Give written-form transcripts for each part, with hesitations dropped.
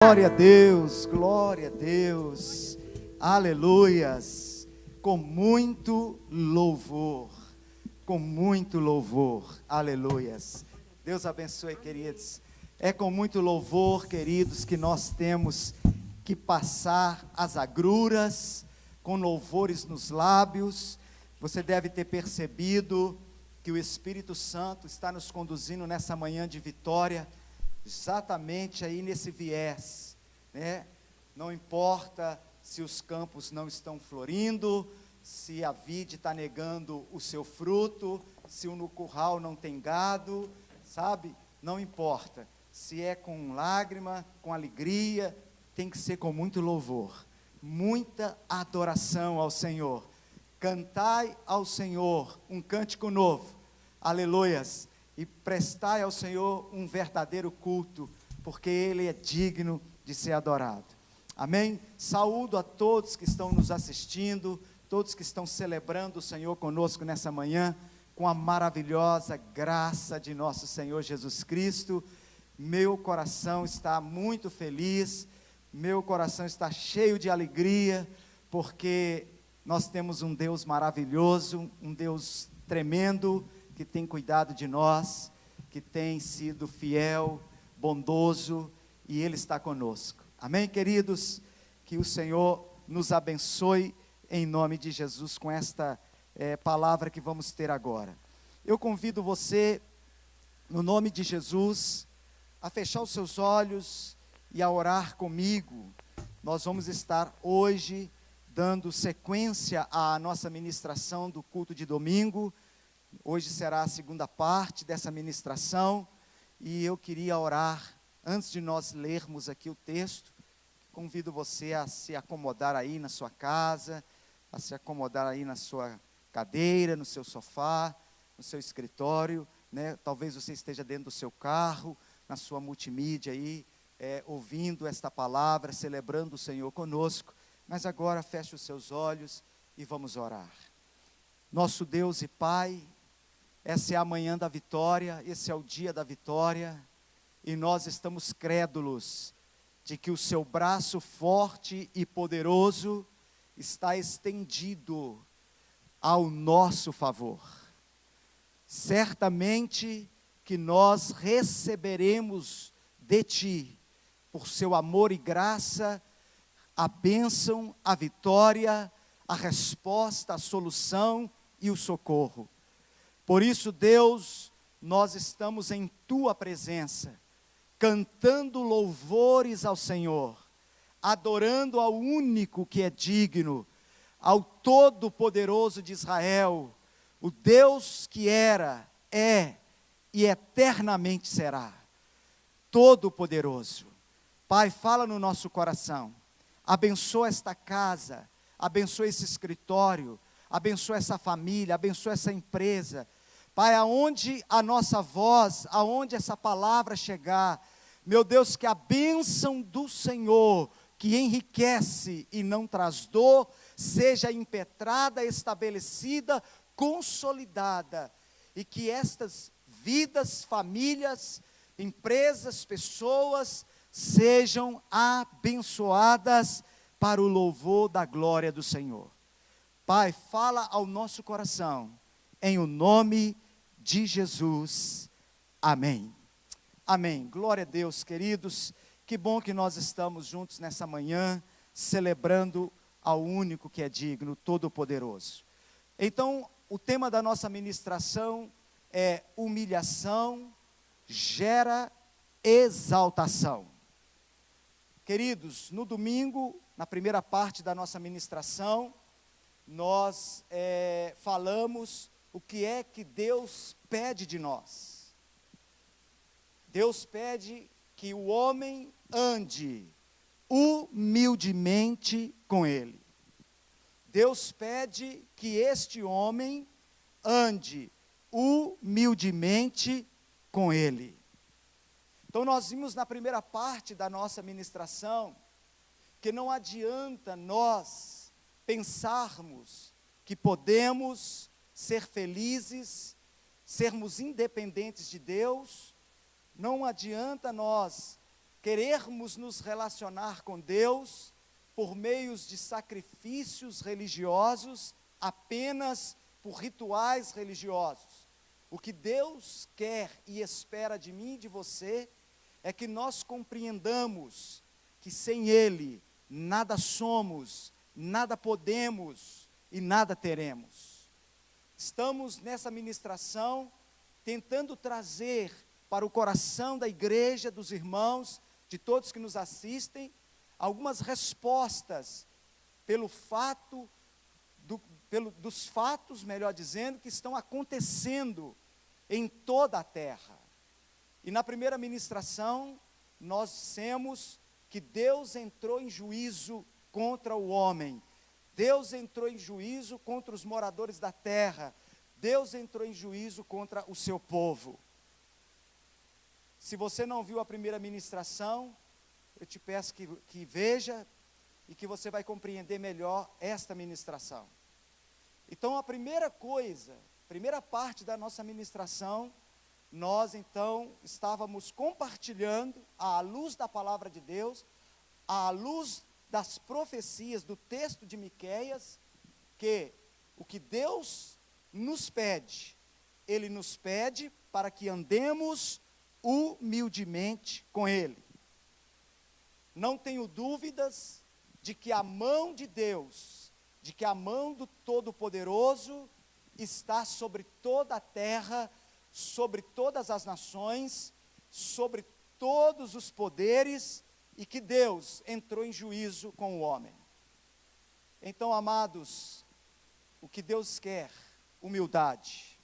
Glória a Deus, aleluias, com muito louvor, aleluias. Deus abençoe, queridos. É com muito louvor, queridos, que nós temos que passar as agruras, com louvores nos lábios. Você deve ter percebido que o Espírito Santo está nos conduzindo nessa manhã de vitória, exatamente aí nesse viés, né? Não importa se os campos não estão florindo, se a vide está negando o seu fruto, se no curral não tem gado, sabe? Não importa, se é com lágrima, com alegria, tem que ser com muito louvor, muita adoração ao Senhor. Cantai ao Senhor um cântico novo, aleluias, e prestai ao Senhor um verdadeiro culto, porque Ele é digno de ser adorado. Amém? Saúdo a todos que estão nos assistindo, todos que estão celebrando o Senhor conosco nessa manhã, com a maravilhosa graça de nosso Senhor Jesus Cristo. Meu coração está muito feliz, meu coração está cheio de alegria, porque nós temos um Deus maravilhoso, um Deus tremendo, que tem cuidado de nós, que tem sido fiel, bondoso, e Ele está conosco. Amém, queridos? Que o Senhor nos abençoe em nome de Jesus com esta palavra que vamos ter agora. Eu convido você, no nome de Jesus, a fechar os seus olhos e a orar comigo. Nós vamos estar hoje dando sequência à nossa ministração do culto de domingo. Hoje será a segunda parte dessa ministração, e eu queria orar, antes de nós lermos aqui o texto. Convido você a se acomodar aí na sua casa, a se acomodar aí na sua cadeira, no seu sofá, no seu escritório, né? Talvez você esteja dentro do seu carro, na sua multimídia aí, ouvindo esta palavra, celebrando o Senhor conosco, mas agora feche os seus olhos e vamos orar. Nosso Deus e Pai, essa é a manhã da vitória, esse é o dia da vitória, e nós estamos crédulos de que o seu braço forte e poderoso está estendido ao nosso favor. Certamente que nós receberemos de Ti, por seu amor e graça, a bênção, a vitória, a resposta, a solução e o socorro. Por isso, Deus, nós estamos em Tua presença, cantando louvores ao Senhor, adorando ao único que é digno, ao Todo-Poderoso de Israel, o Deus que era, é e eternamente será, Todo-Poderoso. Pai, fala no nosso coração, abençoa esta casa, abençoa esse escritório, abençoa essa família, abençoa essa empresa. Pai, aonde a nossa voz, aonde essa palavra chegar, meu Deus, que a bênção do Senhor, que enriquece e não traz dor, seja impetrada, estabelecida, consolidada, e que estas vidas, famílias, empresas, pessoas, sejam abençoadas para o louvor da glória do Senhor. Pai, fala ao nosso coração, em o nome de Jesus, amém. Amém. Glória a Deus, queridos. Que bom que nós estamos juntos nessa manhã, celebrando ao único que é digno, Todo-Poderoso. Então, o tema da nossa ministração é: humilhação gera exaltação. Queridos, no domingo, na primeira parte da nossa ministração, nós falamos o que é que Deus pede de nós. Deus pede que o homem ande humildemente com Ele. Deus pede que este homem ande humildemente com Ele. Então nós vimos na primeira parte da nossa ministração, que não adianta nós pensarmos que podemos ser felizes, sermos independentes de Deus, não adianta nós querermos nos relacionar com Deus por meios de sacrifícios religiosos, apenas por rituais religiosos. O que Deus quer e espera de mim e de você é que nós compreendamos que sem Ele nada somos, nada podemos e nada teremos. Estamos nessa ministração tentando trazer para o coração da igreja, dos irmãos, de todos que nos assistem, algumas respostas dos fatos, melhor dizendo, que estão acontecendo em toda a terra. E na primeira ministração, nós dissemos que Deus entrou em juízo contra o homem, Deus entrou em juízo contra os moradores da terra, Deus entrou em juízo contra o seu povo. Se você não viu a primeira ministração, eu te peço que veja e que você vai compreender melhor esta ministração. Então, a primeira parte da nossa ministração, nós então estávamos compartilhando, à luz da palavra de Deus, à luz das profecias do texto de Miqueias, que o que Deus nos pede, Ele nos pede para que andemos humildemente com Ele. Não tenho dúvidas de que a mão de Deus, de que a mão do Todo-Poderoso está sobre toda a terra, sobre todas as nações, sobre todos os poderes, e que Deus entrou em juízo com o homem. Então, amados, o que Deus quer, humildade.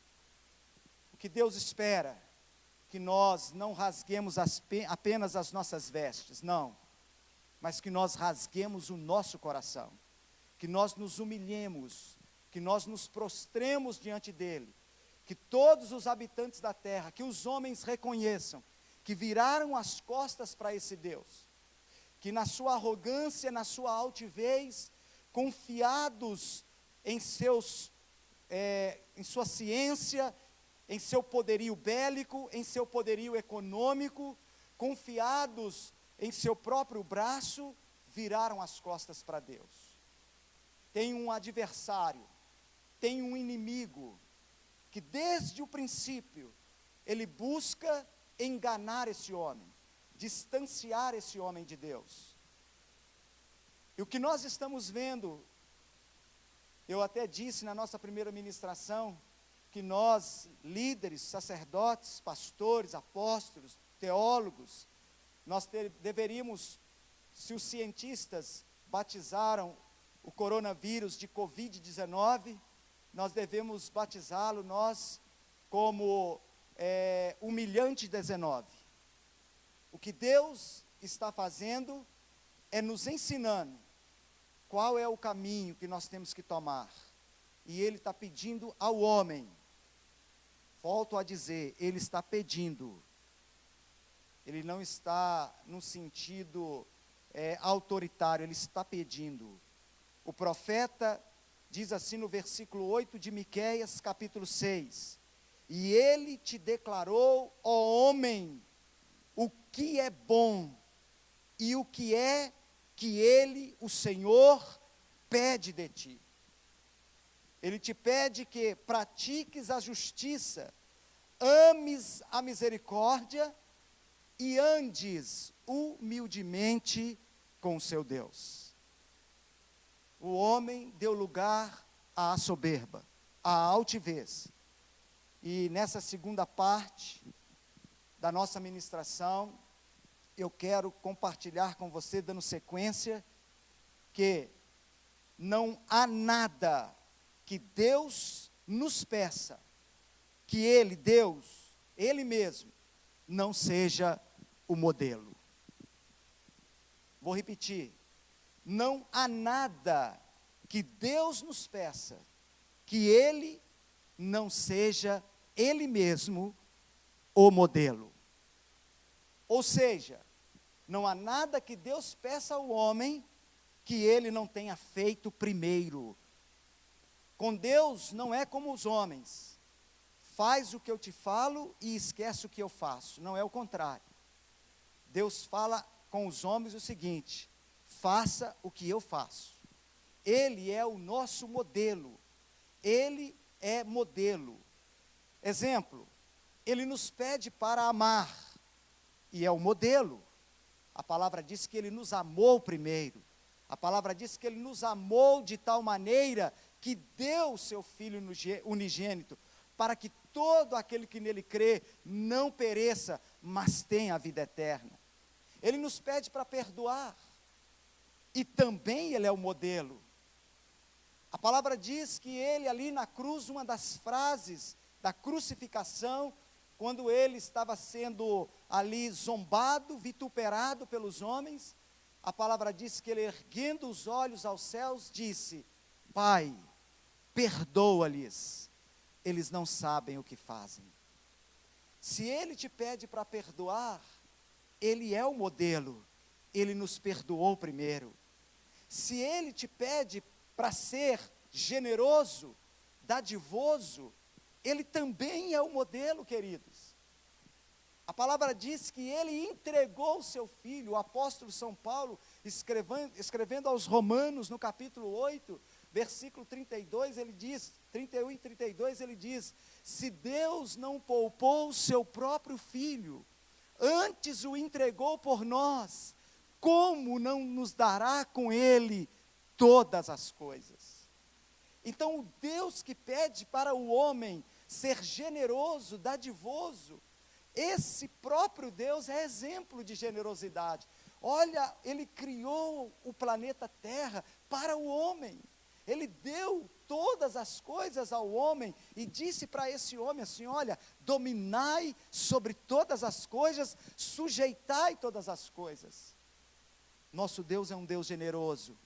O que Deus espera, que nós não rasguemos apenas as nossas vestes, não, mas que nós rasguemos o nosso coração, que nós nos humilhemos, que nós nos prostremos diante dEle, que todos os habitantes da terra, que os homens reconheçam, que viraram as costas para esse Deus, que na sua arrogância, na sua altivez, confiados em sua ciência, em seu poderio bélico, em seu poderio econômico, confiados em seu próprio braço, viraram as costas para Deus. Tem um adversário, tem um inimigo, que desde o princípio, ele busca enganar esse homem, distanciar esse homem de Deus. E o que nós estamos vendo, eu até disse na nossa primeira ministração, que nós, líderes, sacerdotes, pastores, apóstolos, teólogos, nós deveríamos, se os cientistas batizaram o coronavírus de Covid-19, nós devemos batizá-lo nós como humilhante 19. O que Deus está fazendo é nos ensinando qual é o caminho que nós temos que tomar. E Ele está pedindo ao homem, volto a dizer, Ele está pedindo, Ele não está num sentido autoritário, Ele está pedindo. O profeta diz assim no versículo 8 de Miqueias, capítulo 6, e Ele te declarou, ó homem, o que é bom, e o que é que Ele, o Senhor, pede de ti. Ele te pede que pratiques a justiça, ames a misericórdia e andes humildemente com o seu Deus. O homem deu lugar à soberba, à altivez. E nessa segunda parte da nossa ministração, eu quero compartilhar com você, dando sequência, que não há nada que Deus nos peça, que Ele, Deus, Ele mesmo, não seja o modelo. Vou repetir, não há nada que Deus nos peça, que Ele não seja Ele mesmo o modelo. Ou seja, não há nada que Deus peça ao homem, que Ele não tenha feito primeiro. Com Deus não é como os homens, faz o que eu te falo e esquece o que eu faço, não é o contrário. Deus fala com os homens o seguinte: faça o que eu faço. Ele é o nosso modelo. Ele é modelo. Exemplo, ele nos pede para amar, e é o modelo. A palavra diz que ele nos amou primeiro. A palavra diz que ele nos amou de tal maneira que deu o seu Filho unigênito, para que todo aquele que nele crê não pereça, mas tenha a vida eterna. Ele nos pede para perdoar, e também ele é o modelo. A palavra diz que ele ali na cruz, uma das frases da crucificação, quando ele estava sendo ali zombado, vituperado pelos homens, a palavra diz que ele, erguendo os olhos aos céus, disse: Pai, perdoa-lhes, eles não sabem o que fazem. Se ele te pede para perdoar, ele é o modelo, ele nos perdoou primeiro. Se ele te pede para ser generoso, dadivoso, ele também é o modelo, queridos. A palavra diz que ele entregou o seu filho. O apóstolo São Paulo, escrevendo aos Romanos, no capítulo 8, versículo 32, ele diz, 31 e 32, ele diz: se Deus não poupou o seu próprio filho, antes o entregou por nós, como não nos dará com ele todas as coisas? Então, o Deus que pede para o homem ser generoso, dadivoso, esse próprio Deus é exemplo de generosidade. Olha, ele criou o planeta Terra para o homem. Ele deu todas as coisas ao homem e disse para esse homem assim: olha, dominai sobre todas as coisas, sujeitai todas as coisas. Nosso Deus é um Deus generoso.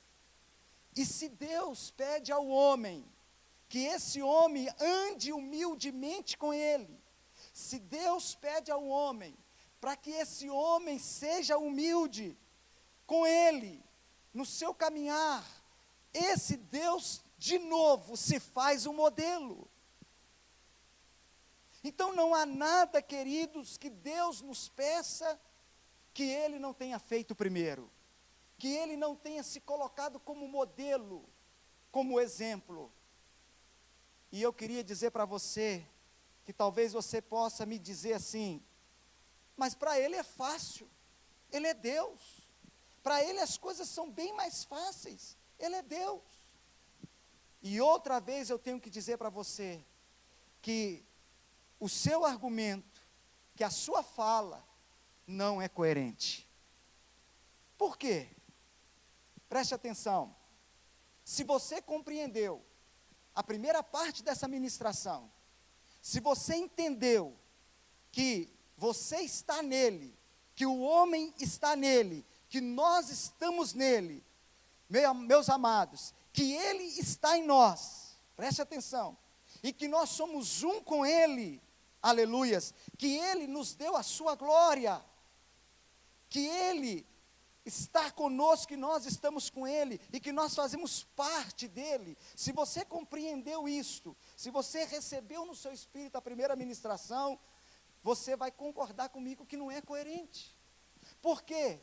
E se Deus pede ao homem que esse homem ande humildemente com ele, se Deus pede ao homem para que esse homem seja humilde com ele, no seu caminhar, esse Deus, de novo, se faz um modelo. Então não há nada, queridos, que Deus nos peça que ele não tenha feito primeiro, que ele não tenha se colocado como modelo, como exemplo. E eu queria dizer para você, que talvez você possa me dizer assim: mas para ele é fácil, ele é Deus, para ele as coisas são bem mais fáceis, ele é Deus. E outra vez eu tenho que dizer para você, que o seu argumento, que a sua fala, não é coerente. Por quê? Preste atenção. Se você compreendeu a primeira parte dessa ministração, se você entendeu que você está nele, que o homem está nele, que nós estamos nele, meus amados, que ele está em nós, preste atenção, e que nós somos um com ele, aleluias, que ele nos deu a sua glória, que ele está conosco, que nós estamos com ele, e que nós fazemos parte dele. Se você compreendeu isto, se você recebeu no seu espírito a primeira ministração, você vai concordar comigo que não é coerente. Por quê?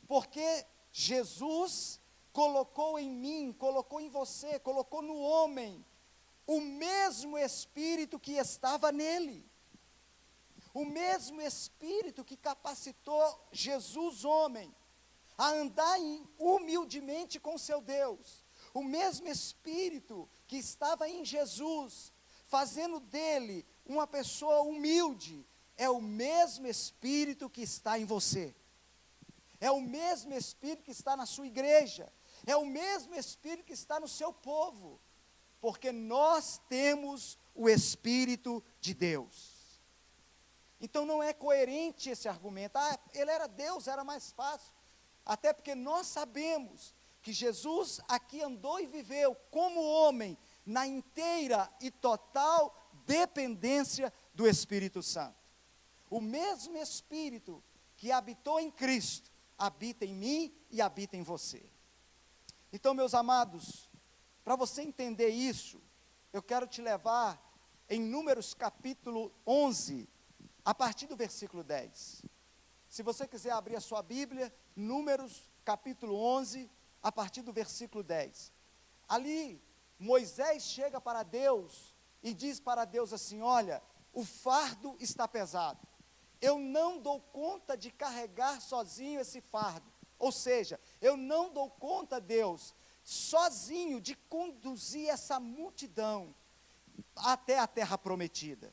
Porque Jesus colocou em mim, colocou em você, colocou no homem, o mesmo Espírito que estava nele. O mesmo Espírito que capacitou Jesus, homem, a andar humildemente com seu Deus. O mesmo Espírito que estava em Jesus, fazendo dele uma pessoa humilde, é o mesmo Espírito que está em você. É o mesmo Espírito que está na sua igreja. É o mesmo Espírito que está no seu povo. Porque nós temos o Espírito de Deus. Então não é coerente esse argumento. Ele era Deus, era mais fácil. Até porque nós sabemos que Jesus aqui andou e viveu como homem, na inteira e total dependência do Espírito Santo. O mesmo Espírito que habitou em Cristo, habita em mim e habita em você. Então, meus amados, para você entender isso, eu quero te levar em Números capítulo 11, a partir do versículo 10. Se você quiser abrir a sua Bíblia, Números capítulo 11, a partir do versículo 10. Ali, Moisés chega para Deus e diz para Deus assim: olha, o fardo está pesado, eu não dou conta de carregar sozinho esse fardo, ou seja, eu não dou conta, Deus, sozinho de conduzir essa multidão até a terra prometida.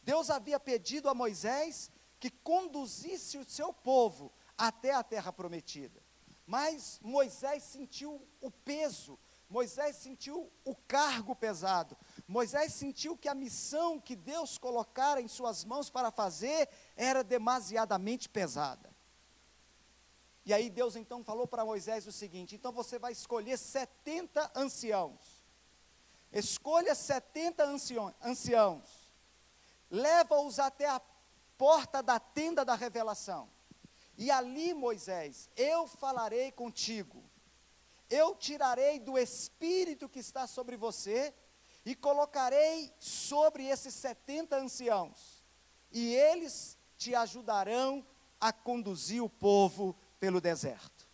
Deus havia pedido a Moisés que conduzisse o seu povo até a terra prometida, mas Moisés sentiu o peso, Moisés sentiu o cargo pesado, Moisés sentiu que a missão que Deus colocara em suas mãos para fazer era demasiadamente pesada. E aí Deus então falou para Moisés o seguinte: então você vai escolher 70 anciãos, escolha 70 anciãos, leva-os até a porta da tenda da revelação, e ali, Moisés, eu falarei contigo, eu tirarei do espírito que está sobre você, e colocarei sobre esses 70 anciãos, e eles te ajudarão a conduzir o povo pelo deserto.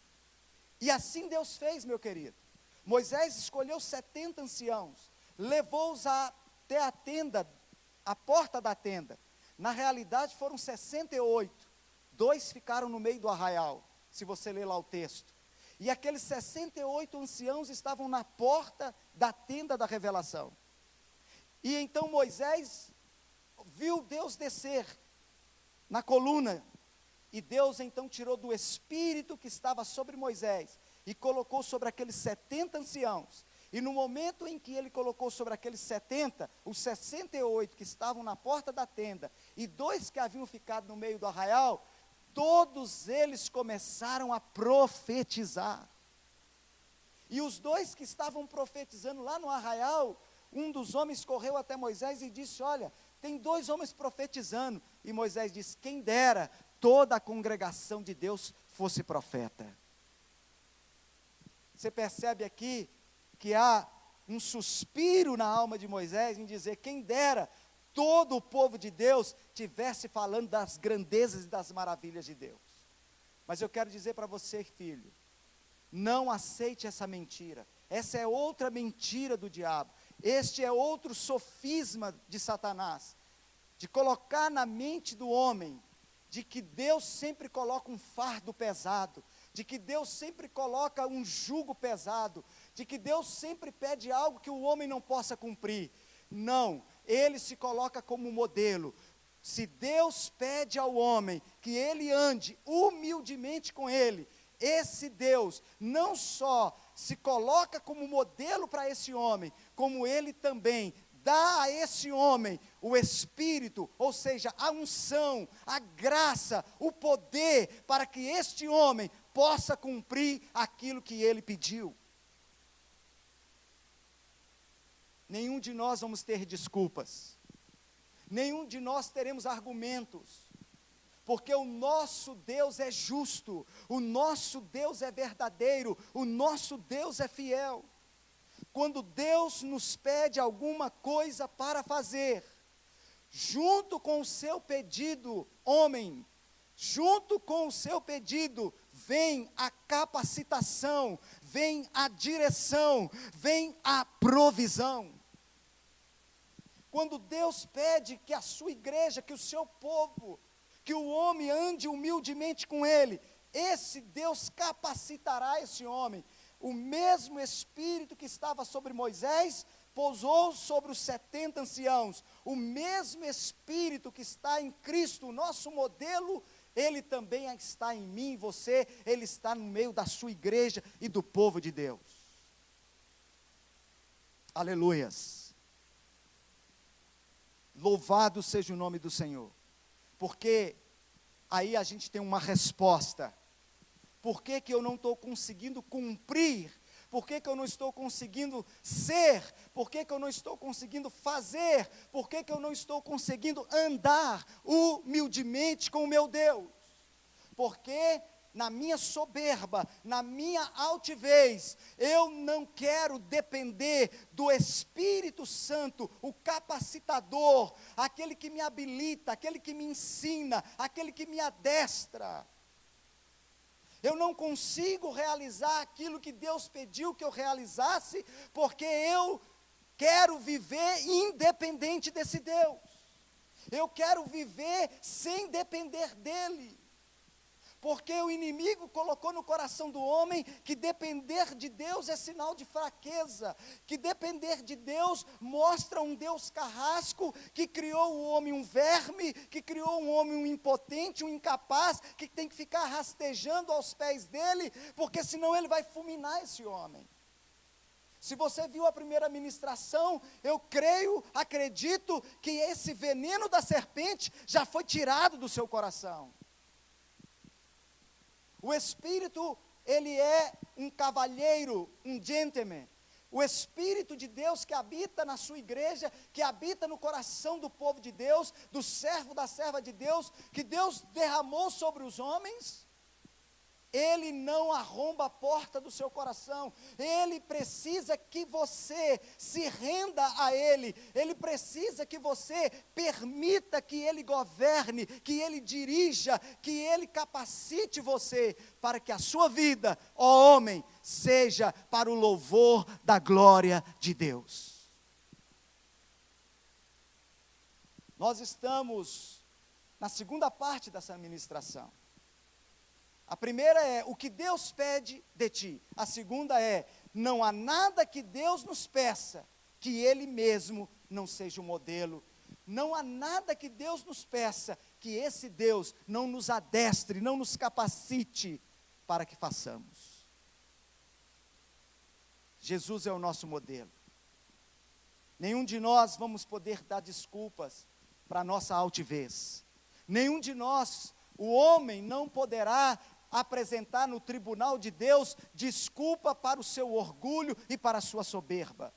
E assim Deus fez, meu querido. Moisés escolheu 70 anciãos, levou-os até a tenda, a porta da tenda. Na realidade foram 68, 2 ficaram no meio do arraial, se você ler lá o texto. E aqueles 68 anciãos estavam na porta da tenda da revelação. E então Moisés viu Deus descer na coluna, e Deus então tirou do espírito que estava sobre Moisés, e colocou sobre aqueles 70 anciãos. E no momento em que ele colocou sobre aqueles 70, os 68 que estavam na porta da tenda, e 2 que haviam ficado no meio do arraial, todos eles começaram a profetizar. E os 2 que estavam profetizando lá no arraial, um dos homens correu até Moisés e disse: olha, tem 2 homens profetizando. E Moisés disse: quem dera toda a congregação de Deus fosse profeta. Você percebe aqui que há um suspiro na alma de Moisés em dizer: quem dera todo o povo de Deus tivesse falando das grandezas e das maravilhas de Deus. Mas eu quero dizer para você, filho, não aceite essa mentira. Essa é outra mentira do diabo. Este é outro sofisma de Satanás, de colocar na mente do homem de que Deus sempre coloca um fardo pesado, de que Deus sempre coloca um jugo pesado, de que Deus sempre pede algo que o homem não possa cumprir. Não, ele se coloca como modelo. Se Deus pede ao homem que ele ande humildemente com ele, esse Deus não só se coloca como modelo para esse homem, como ele também dá a esse homem o Espírito, ou seja, a unção, a graça, o poder, para que este homem possa cumprir aquilo que ele pediu. Nenhum de nós vamos ter desculpas, nenhum de nós teremos argumentos, porque o nosso Deus é justo, o nosso Deus é verdadeiro, o nosso Deus é fiel. Quando Deus nos pede alguma coisa para fazer, junto com o seu pedido, homem, junto com o seu pedido, vem a capacitação, vem a direção, vem a provisão. Quando Deus pede que a sua igreja, que o seu povo, que o homem ande humildemente com ele, esse Deus capacitará esse homem. O mesmo Espírito que estava sobre Moisés, pousou sobre os 70 anciãos. O mesmo Espírito que está em Cristo, o nosso modelo, ele também está em mim e você, ele está no meio da sua igreja e do povo de Deus. Aleluias. Louvado seja o nome do Senhor. Porque aí a gente tem uma resposta. Por que que eu não estou conseguindo cumprir? Por que que eu não estou conseguindo ser? Por que que eu não estou conseguindo fazer? Por que que eu não estou conseguindo andar humildemente com o meu Deus? Porque na minha soberba, na minha altivez. Eu não quero depender do Espírito Santo, o capacitador, aquele que me habilita, aquele que me ensina, aquele que me adestra. Eu não consigo realizar aquilo que Deus pediu que eu realizasse, porque eu quero viver independente desse Deus. Eu quero viver sem depender dEle. Porque o inimigo colocou no coração do homem que depender de Deus é sinal de fraqueza, que depender de Deus mostra um Deus carrasco, que criou o homem um verme, que criou um homem um impotente, um incapaz, que tem que ficar rastejando aos pés dele, porque senão ele vai fulminar esse homem. Se você viu a primeira ministração, eu acredito que esse veneno da serpente já foi tirado do seu coração. O Espírito, ele é um cavalheiro, um gentleman. O Espírito de Deus que habita na sua igreja, que habita no coração do povo de Deus, do servo, da serva de Deus, que Deus derramou sobre os homens, ele não arromba a porta do seu coração. Ele precisa que você se renda a Ele. Ele precisa que você permita que Ele governe, que Ele dirija, que Ele capacite você, para que a sua vida, ó homem, seja para o louvor da glória de Deus. Nós estamos na segunda parte dessa ministração. A primeira é o que Deus pede de ti. A segunda é, não há nada que Deus nos peça que Ele mesmo não seja o modelo. Não há nada que Deus nos peça que esse Deus não nos adestre, não nos capacite para que façamos. Jesus é o nosso modelo. Nenhum de nós vamos poder dar desculpas para a nossa altivez. Nenhum de nós, o homem, não poderá apresentar no tribunal de Deus desculpa para o seu orgulho e para a sua soberba,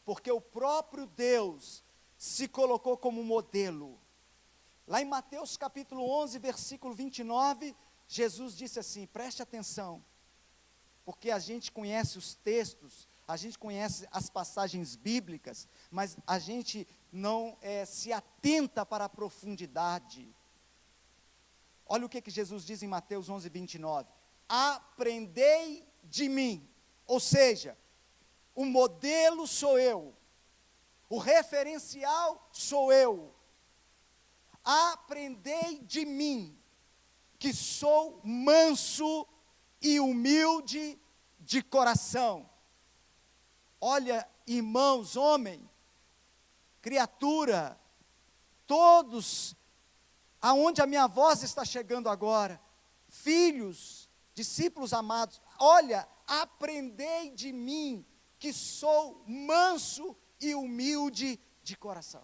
porque o próprio Deus se colocou como modelo. Lá em Mateus capítulo 11, versículo 29, Jesus disse assim, preste atenção, porque a gente conhece os textos, a gente conhece as passagens bíblicas, mas a gente não se atenta para a profundidade. Olha o que Jesus diz em Mateus 11, 29. Aprendei de mim. Ou seja, o modelo sou eu. O referencial sou eu. Aprendei de mim, que sou manso e humilde de coração. Olha, irmãos, homem, criatura, todos aonde a minha voz está chegando agora, filhos, discípulos amados, olha, aprendei de mim, que sou manso e humilde de coração.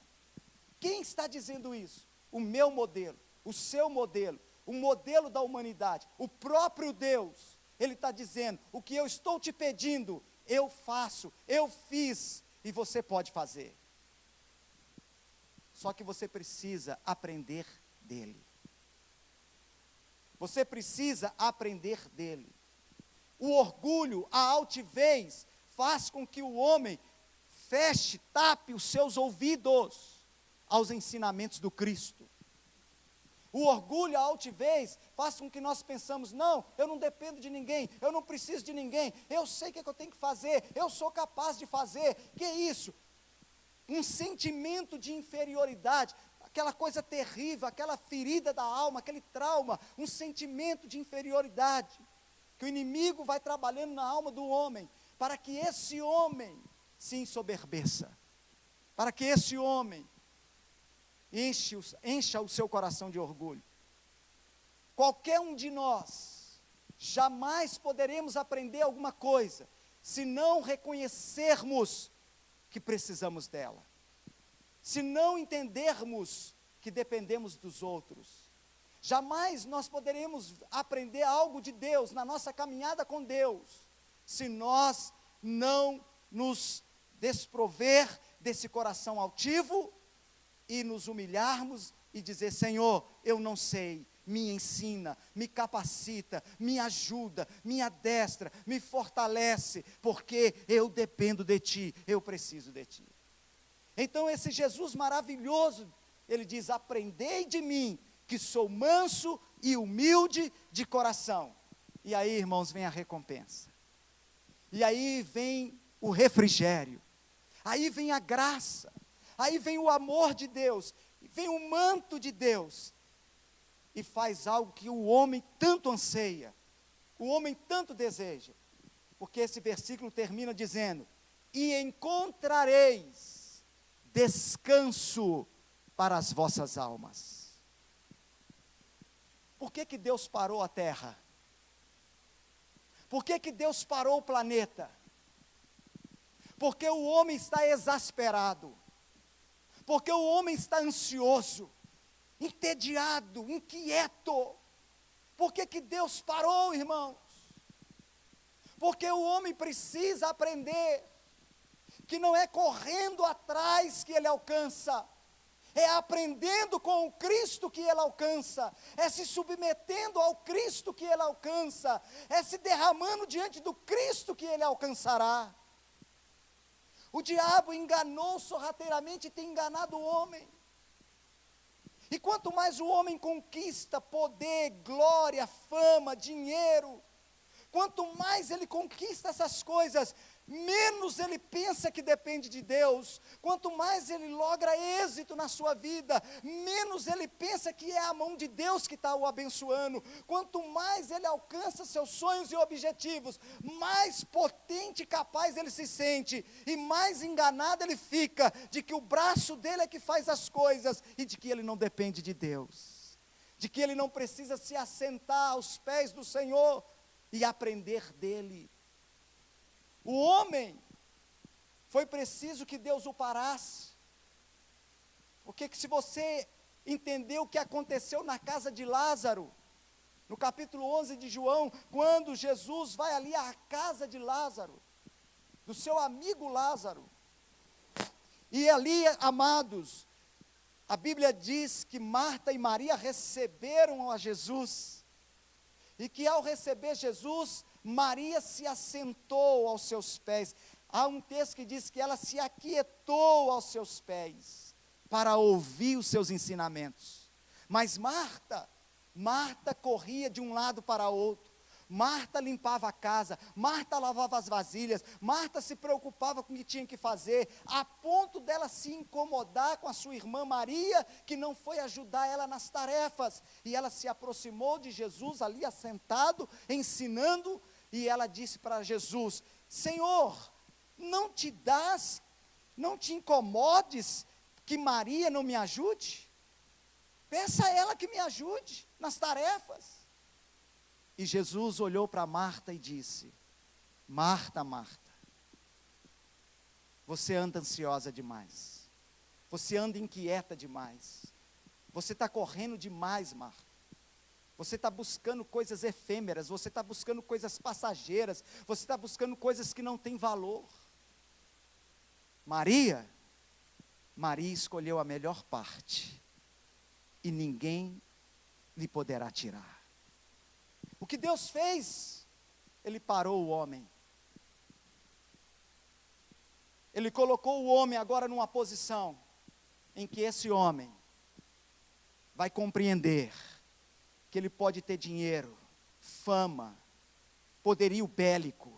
Quem está dizendo isso? O meu modelo, o seu modelo, o modelo da humanidade, o próprio Deus. Ele está dizendo, o que eu estou te pedindo, eu faço, eu fiz, e você pode fazer. Só que você precisa aprender dele. Você precisa aprender dele. O orgulho, a altivez, faz com que o homem feche, tape os seus ouvidos aos ensinamentos do Cristo. O orgulho, a altivez, faz com que nós pensamos, não, eu não dependo de ninguém, eu não preciso de ninguém, eu sei o que eu tenho que fazer, eu sou capaz de fazer. Que isso? Um sentimento de inferioridade, aquela coisa terrível, aquela ferida da alma, aquele trauma, um sentimento de inferioridade, que o inimigo vai trabalhando na alma do homem, para que esse homem se ensoberbeça, para que esse homem encha o seu coração de orgulho. Qualquer um de nós, jamais poderemos aprender alguma coisa, se não reconhecermos que precisamos dela. Se não entendermos que dependemos dos outros, jamais nós poderemos aprender algo de Deus, na nossa caminhada com Deus, se nós não nos desprover desse coração altivo, e nos humilharmos, e dizer, Senhor, eu não sei, me ensina, me capacita, me ajuda, me adestra, me fortalece, porque eu dependo de Ti, eu preciso de Ti. Então esse Jesus maravilhoso, Ele diz: aprendei de mim, que sou manso e humilde de coração. E aí, irmãos, vem a recompensa. E aí vem o refrigério. Aí vem a graça. Aí vem o amor de Deus. Vem o manto de Deus. E faz algo que o homem tanto anseia. O homem tanto deseja. Porque esse versículo termina dizendo: e encontrareis descanso para as vossas almas. Por que Deus parou a terra? Por que Deus parou o planeta? Porque o homem está exasperado. Porque o homem está ansioso, entediado, inquieto. Por que Deus parou, irmãos? Porque o homem precisa aprender que não é correndo atrás que ele alcança, é aprendendo com o Cristo que ele alcança, é se submetendo ao Cristo que ele alcança, é se derramando diante do Cristo que ele alcançará. O diabo enganou sorrateiramente e tem enganado o homem. E quanto mais o homem conquista poder, glória, fama, dinheiro, quanto mais ele conquista essas coisas, menos ele pensa que depende de Deus. Quanto mais ele logra êxito na sua vida, menos ele pensa que é a mão de Deus que está o abençoando. Quanto mais ele alcança seus sonhos e objetivos, mais potente e capaz ele se sente, e mais enganado ele fica de que o braço dele é que faz as coisas, e de que ele não depende de Deus, de que ele não precisa se assentar aos pés do Senhor e aprender dele. O homem, foi preciso que Deus o parasse, porque se você entender o que aconteceu na casa de Lázaro, no capítulo 11 de João, quando Jesus vai ali à casa de Lázaro, do seu amigo Lázaro, e ali, amados, a Bíblia diz que Marta e Maria receberam a Jesus, e que ao receber Jesus, Maria se assentou aos seus pés. Há um texto que diz que ela se aquietou aos seus pés, para ouvir os seus ensinamentos. Mas Marta corria de um lado para outro. Marta limpava a casa, Marta lavava as vasilhas, Marta se preocupava com o que tinha que fazer, a ponto dela se incomodar com a sua irmã Maria, que não foi ajudar ela nas tarefas. E ela se aproximou de Jesus ali assentado, ensinando, e ela disse para Jesus: Senhor, não te incomodes que Maria não me ajude? Peça a ela que me ajude nas tarefas. E Jesus olhou para Marta e disse: Marta, Marta, você anda ansiosa demais, você anda inquieta demais, você está correndo demais, Marta. Você está buscando coisas efêmeras, você está buscando coisas passageiras, você está buscando coisas que não têm valor. Maria escolheu a melhor parte, e ninguém lhe poderá tirar. O que Deus fez? Ele parou o homem. Ele colocou o homem agora numa posição em que esse homem vai compreender que ele pode ter dinheiro, fama, poderio bélico,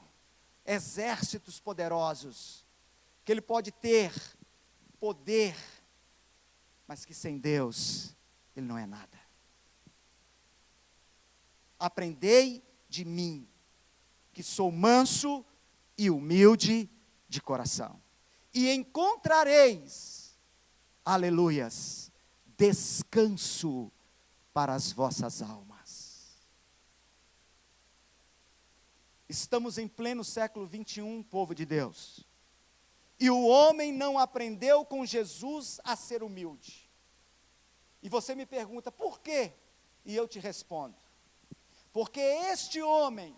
exércitos poderosos, que ele pode ter poder, mas que sem Deus ele não é nada. Aprendei de mim, que sou manso e humilde de coração, e encontrareis, aleluias, descanso para as vossas almas. Estamos em pleno século 21, povo de Deus, e o homem não aprendeu com Jesus a ser humilde. E você me pergunta, por quê? E eu te respondo: porque este homem,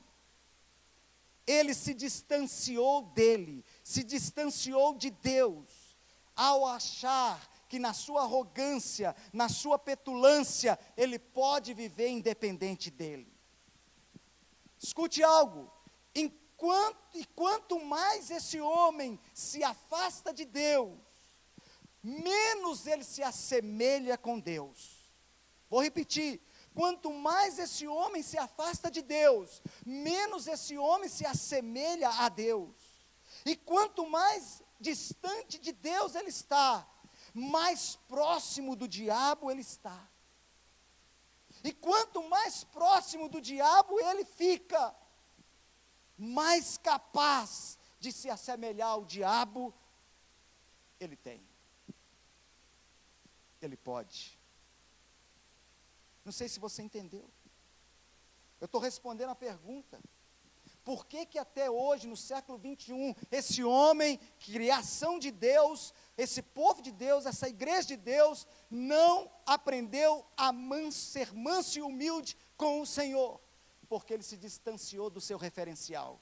ele se distanciou dele, se distanciou de Deus, ao achar que na sua arrogância, na sua petulância, ele pode viver independente dele. Escute algo, quanto mais esse homem se afasta de Deus, menos ele se assemelha com Deus. Vou repetir, quanto mais esse homem se afasta de Deus, menos esse homem se assemelha a Deus. E quanto mais distante de Deus ele está, mais próximo do diabo ele está. E quanto mais próximo do diabo ele fica, mais capaz de se assemelhar ao diabo ele tem. Ele pode. Não sei se você entendeu. Eu estou respondendo a pergunta. Por que que até hoje, no século 21, esse homem, criação de Deus, esse povo de Deus, essa igreja de Deus, não aprendeu a ser manso e humilde com o Senhor? Porque ele se distanciou do seu referencial.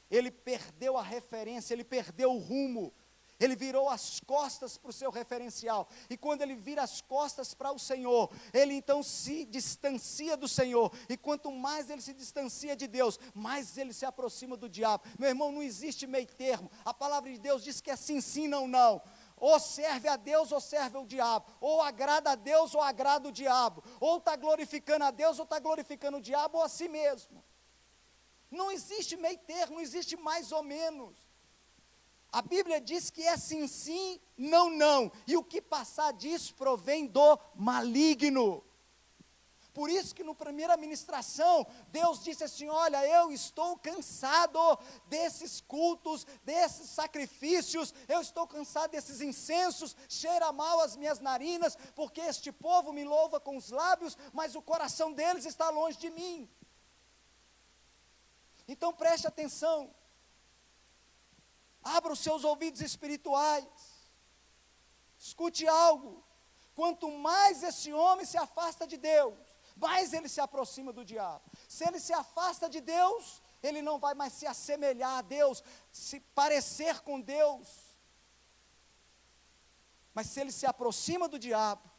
Ele perdeu a referência, ele perdeu o rumo. Ele virou as costas para o seu referencial. E quando ele vira as costas para o Senhor, ele então se distancia do Senhor. E quanto mais ele se distancia de Deus, mais ele se aproxima do diabo. Meu irmão, não existe meio termo. A palavra de Deus diz que é sim, sim, não, não. Ou serve a Deus ou serve ao diabo. Ou agrada a Deus ou agrada o diabo. Ou está glorificando a Deus ou está glorificando o diabo ou a si mesmo. Não existe meio termo, não existe mais ou menos. A Bíblia diz que é sim, sim, não, não. E o que passar disso provém do maligno. Por isso que na primeira ministração, Deus disse assim, olha, eu estou cansado desses cultos, desses sacrifícios, eu estou cansado desses incensos, cheira mal as minhas narinas, porque este povo me louva com os lábios, mas o coração deles está longe de mim. Então preste atenção. Abra os seus ouvidos espirituais. Escute algo. Quanto mais esse homem se afasta de Deus, mais ele se aproxima do diabo. Se ele se afasta de Deus, ele não vai mais se assemelhar a Deus, se parecer com Deus. Mas se ele se aproxima do diabo,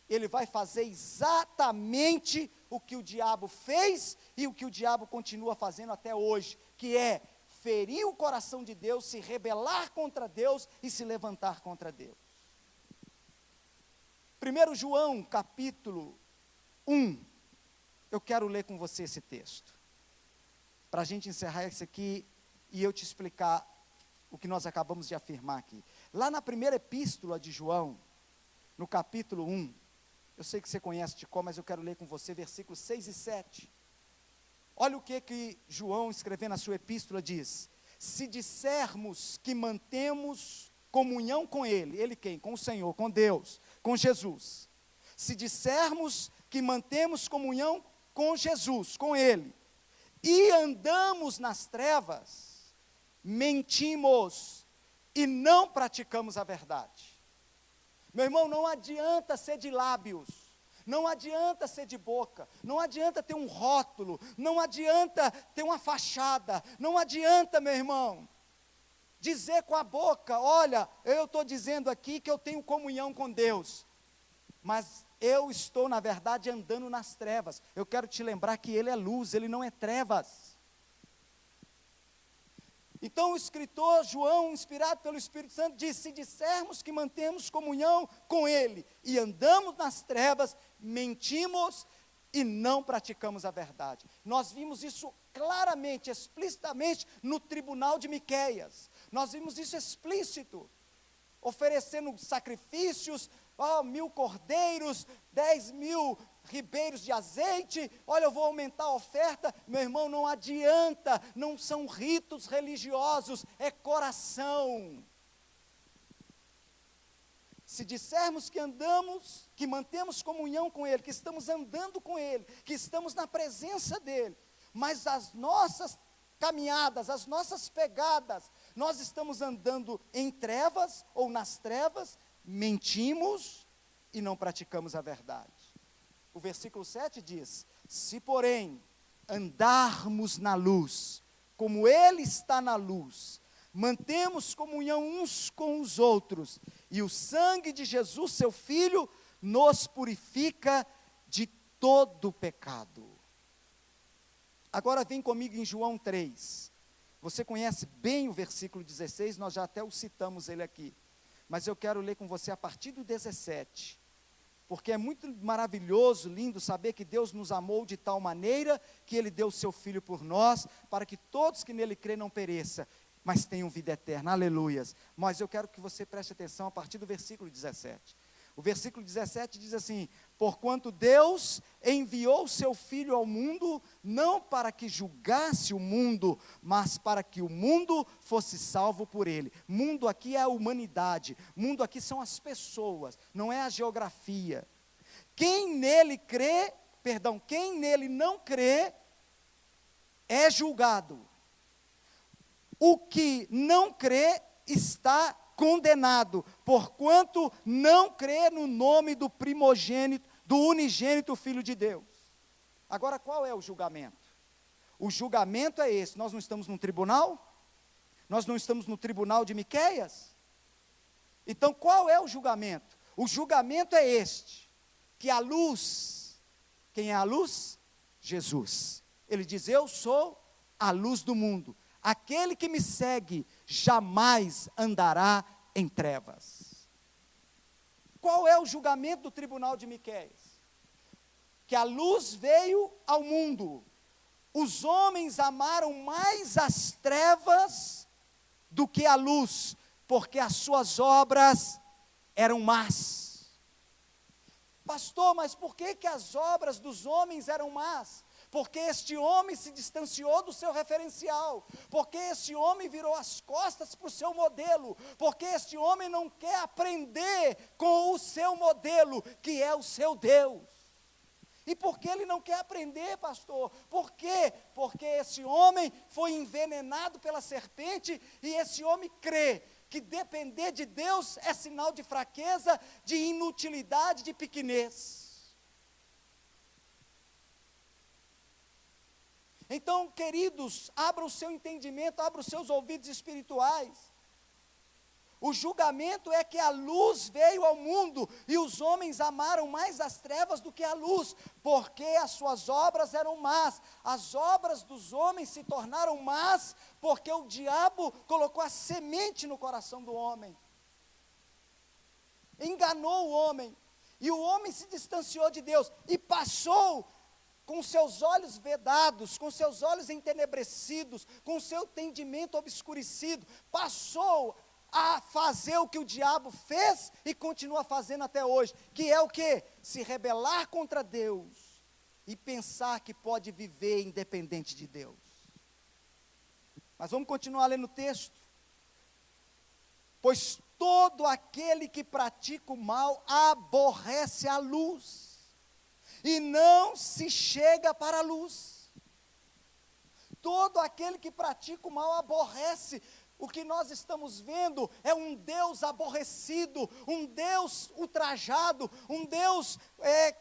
ele vai fazer exatamente o que o diabo fez e o que o diabo continua fazendo até hoje, que é ferir o coração de Deus, se rebelar contra Deus e se levantar contra Deus. 1 João, capítulo 1, eu quero ler com você esse texto, para a gente encerrar isso aqui e eu te explicar o que nós acabamos de afirmar aqui. Lá na primeira epístola de João, no capítulo 1, eu sei que você conhece de cor, mas eu quero ler com você versículos 6 e 7. Olha o que João, escrevendo a sua epístola, diz: se dissermos que mantemos comunhão com Ele, Ele quem? Com o Senhor, com Deus, com Jesus. Se dissermos que mantemos comunhão com Jesus, com Ele, e andamos nas trevas, mentimos e não praticamos a verdade. Meu irmão, não adianta ser de lábios, não adianta ser de boca, não adianta ter um rótulo, não adianta ter uma fachada, não adianta, meu irmão, dizer com a boca, olha, eu estou dizendo aqui que eu tenho comunhão com Deus, mas eu estou, na verdade, andando nas trevas. Eu quero te lembrar que Ele é luz, Ele não é trevas. Então o escritor João, inspirado pelo Espírito Santo, diz: se dissermos que mantemos comunhão com Ele e andamos nas trevas, mentimos e não praticamos a verdade. Nós vimos isso claramente, explicitamente no tribunal de Miqueias. Nós vimos isso explícito, oferecendo sacrifícios, 1.000 cordeiros, 10.000 ribeiros de azeite, olha, eu vou aumentar a oferta. Meu irmão, não adianta, não são ritos religiosos, é coração. Se dissermos que andamos, que mantemos comunhão com Ele, que estamos andando com Ele, que estamos na presença dEle, mas as nossas caminhadas, as nossas pegadas, nós estamos andando em trevas ou nas trevas, mentimos e não praticamos a verdade. O versículo 7 diz: se porém andarmos na luz, como Ele está na luz, mantemos comunhão uns com os outros, e o sangue de Jesus, seu Filho, nos purifica de todo pecado. Agora vem comigo em João 3. Você conhece bem o versículo 16, nós já até o citamos ele aqui. Mas eu quero ler com você a partir do 17. Porque é muito maravilhoso, lindo saber que Deus nos amou de tal maneira que Ele deu o seu Filho por nós, para que todos que nele crêem não pereçam, mas tenham vida eterna, aleluias. Mas eu quero que você preste atenção a partir do versículo 17. O versículo 17 diz assim: porquanto Deus enviou o seu Filho ao mundo, não para que julgasse o mundo, mas para que o mundo fosse salvo por ele. Mundo aqui é a humanidade, mundo aqui são as pessoas, não é a geografia. Quem nele crê, quem nele não crê, é julgado. O que não crê está condenado, porquanto não crê no nome do primogênito, do unigênito Filho de Deus. Agora, qual é o julgamento? O julgamento é esse. Nós não estamos num tribunal? Nós não estamos no tribunal de Miqueias? Então, qual é o julgamento? O julgamento é este, que a luz, quem é a luz? Jesus. Ele diz: eu sou a luz do mundo. Aquele que me segue jamais andará em trevas. Qual é o julgamento do tribunal de Miqueias? Que a luz veio ao mundo. Os homens amaram mais as trevas do que a luz, porque as suas obras eram más. Pastor, mas por que as obras dos homens eram más? Porque este homem se distanciou do seu referencial, porque este homem virou as costas para o seu modelo, porque este homem não quer aprender com o seu modelo, que é o seu Deus. E por que ele não quer aprender, pastor? Por quê? Porque esse homem foi envenenado pela serpente, e esse homem crê que depender de Deus é sinal de fraqueza, de inutilidade, de pequenez. Então, queridos, abra o seu entendimento, abra os seus ouvidos espirituais. O julgamento é que a luz veio ao mundo, e os homens amaram mais as trevas do que a luz, porque as suas obras eram más. As obras dos homens se tornaram más, porque o diabo colocou a semente no coração do homem. Enganou o homem, e o homem se distanciou de Deus, e passou com seus olhos vedados, com seus olhos entenebrecidos, com seu entendimento obscurecido, passou a fazer o que o diabo fez e continua fazendo até hoje, que é o quê? Se rebelar contra Deus e pensar que pode viver independente de Deus. Mas vamos continuar lendo o texto. Pois todo aquele que pratica o mal aborrece a luz, e não se chega para a luz. Todo aquele que pratica o mal aborrece. O que nós estamos vendo é um Deus aborrecido, um Deus ultrajado, um Deus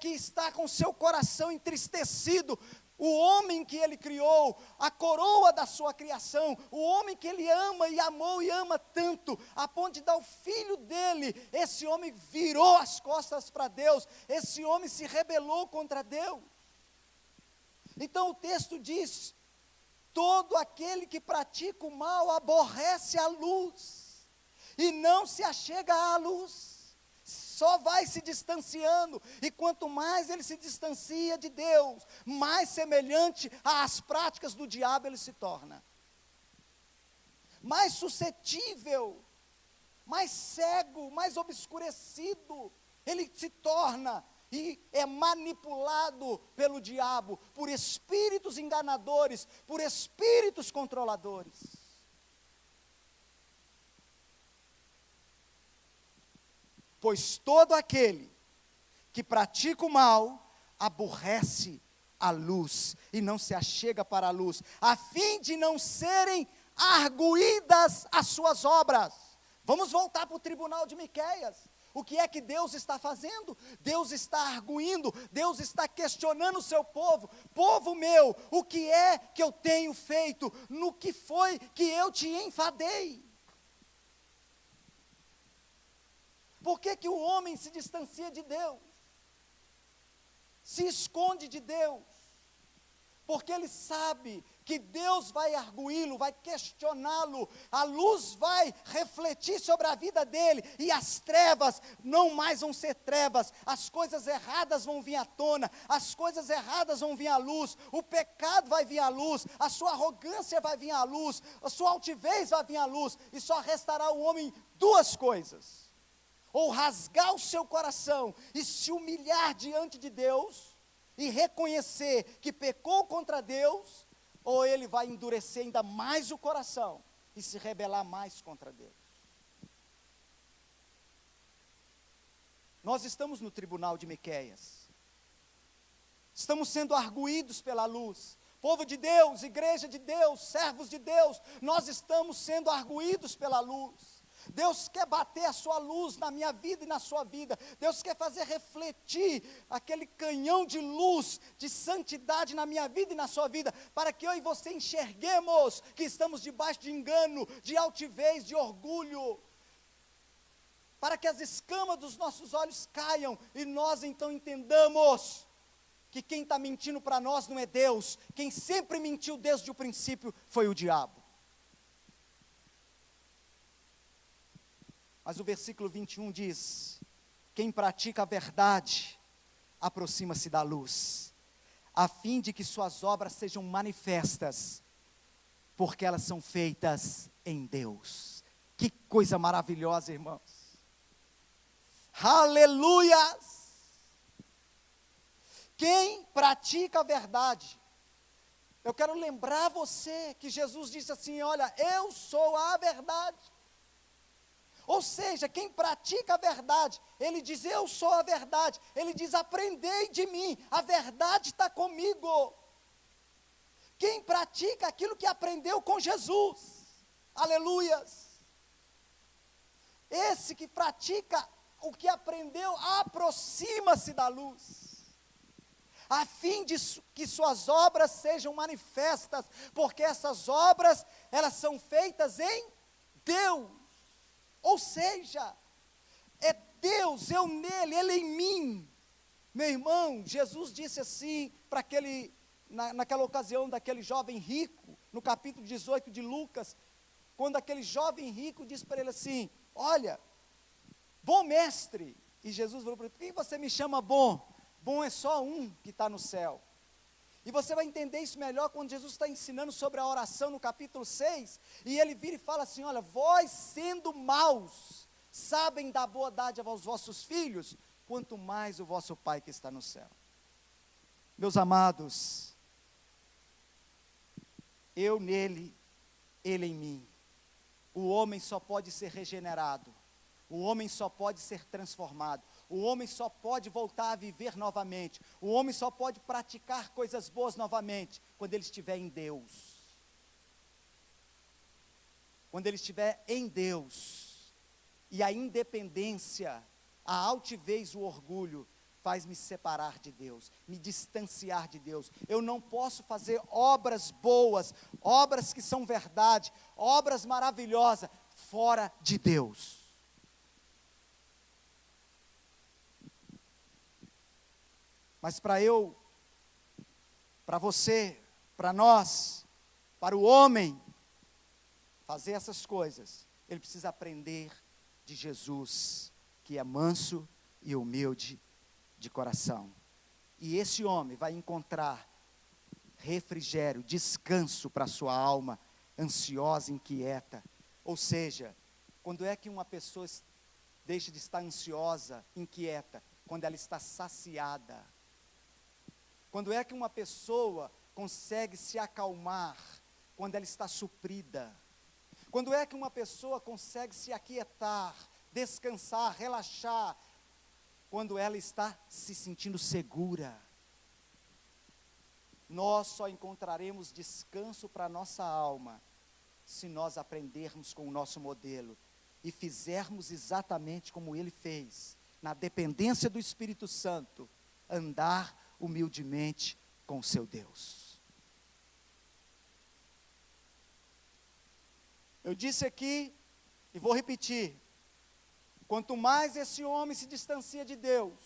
que está com seu coração entristecido. O homem que ele criou, a coroa da sua criação, o homem que ele ama e amou e ama tanto, a ponto de dar o filho dele, esse homem virou as costas para Deus, esse homem se rebelou contra Deus. Então o texto diz: todo aquele que pratica o mal aborrece a luz, e não se achega à luz. Só vai se distanciando, e quanto mais ele se distancia de Deus, mais semelhante às práticas do diabo ele se torna. Mais suscetível, mais cego, mais obscurecido, ele se torna, e é manipulado pelo diabo, por espíritos enganadores, por espíritos controladores. Pois todo aquele que pratica o mal, aborrece a luz, e não se achega para a luz, a fim de não serem arguídas as suas obras. Vamos voltar para o tribunal de Miqueias. O que é que Deus está fazendo? Deus está arguindo, Deus está questionando o seu povo. Povo meu, o que é que eu tenho feito? No que foi que eu te enfadei? Por que que o homem se distancia de Deus? Se esconde de Deus? Porque ele sabe que Deus vai arguí-lo, vai questioná-lo, a luz vai refletir sobre a vida dele, e as trevas não mais vão ser trevas, as coisas erradas vão vir à tona, as coisas erradas vão vir à luz, o pecado vai vir à luz, a sua arrogância vai vir à luz, a sua altivez vai vir à luz, e só restará ao homem duas coisas: ou rasgar o seu coração e se humilhar diante de Deus, e reconhecer que pecou contra Deus, ou ele vai endurecer ainda mais o coração e se rebelar mais contra Deus. Nós estamos no tribunal de Miqueias, estamos sendo arguídos pela luz, povo de Deus, igreja de Deus, servos de Deus, nós estamos sendo arguídos pela luz. Deus quer bater a sua luz na minha vida e na sua vida. Deus quer fazer refletir aquele canhão de luz, de santidade na minha vida e na sua vida, para que eu e você enxerguemos que estamos debaixo de engano, de altivez, de orgulho, para que as escamas dos nossos olhos caiam e nós então entendamos que quem está mentindo para nós não é Deus, quem sempre mentiu desde o princípio foi o diabo. Mas o versículo 21 diz: quem pratica a verdade, aproxima-se da luz, a fim de que suas obras sejam manifestas, porque elas são feitas em Deus. Que coisa maravilhosa, irmãos. Aleluias! Quem pratica a verdade, eu quero lembrar você que Jesus disse assim: olha, eu sou a verdade. Ou seja, quem pratica a verdade, ele diz: eu sou a verdade. Ele diz: aprendei de mim, a verdade está comigo. Quem pratica aquilo que aprendeu com Jesus, aleluias. Esse que pratica o que aprendeu, aproxima-se da luz, a fim de que suas obras sejam manifestas, porque essas obras, elas são feitas em Deus. Ou seja, é Deus, eu nele, ele em mim. Meu irmão, Jesus disse assim, para naquela ocasião daquele jovem rico, no capítulo 18 de Lucas, quando aquele jovem rico disse para ele assim: olha, bom mestre, e Jesus falou para ele: por que você me chama bom? Bom é só um que está no céu. E você vai entender isso melhor quando Jesus está ensinando sobre a oração no capítulo 6, e ele vira e fala assim: olha, vós sendo maus, sabem dar boa dádiva aos vossos filhos, quanto mais o vosso Pai que está no céu. Meus amados, eu nele, ele em mim. O homem só pode ser regenerado, o homem só pode ser transformado, o homem só pode voltar a viver novamente, o homem só pode praticar coisas boas novamente, quando ele estiver em Deus. Quando ele estiver em Deus, e a independência, a altivez, o orgulho, faz me separar de Deus, me distanciar de Deus. Eu não posso fazer obras boas, obras que são verdade, obras maravilhosas, fora de Deus. Mas para você, para nós, para o homem, fazer essas coisas, ele precisa aprender de Jesus, que é manso e humilde de coração. E esse homem vai encontrar refrigério, descanso para a sua alma, ansiosa, inquieta. Ou seja, quando é que uma pessoa deixa de estar ansiosa, inquieta? Quando ela está saciada. Quando é que uma pessoa consegue se acalmar? Quando ela está suprida. Quando é que uma pessoa consegue se aquietar, descansar, relaxar? Quando ela está se sentindo segura. Nós só encontraremos descanso para a nossa alma se nós aprendermos com o nosso modelo e fizermos exatamente como ele fez, na dependência do Espírito Santo, andar humildemente com o seu Deus. Eu disse aqui, e vou repetir, Quanto mais esse homem se distancia de Deus,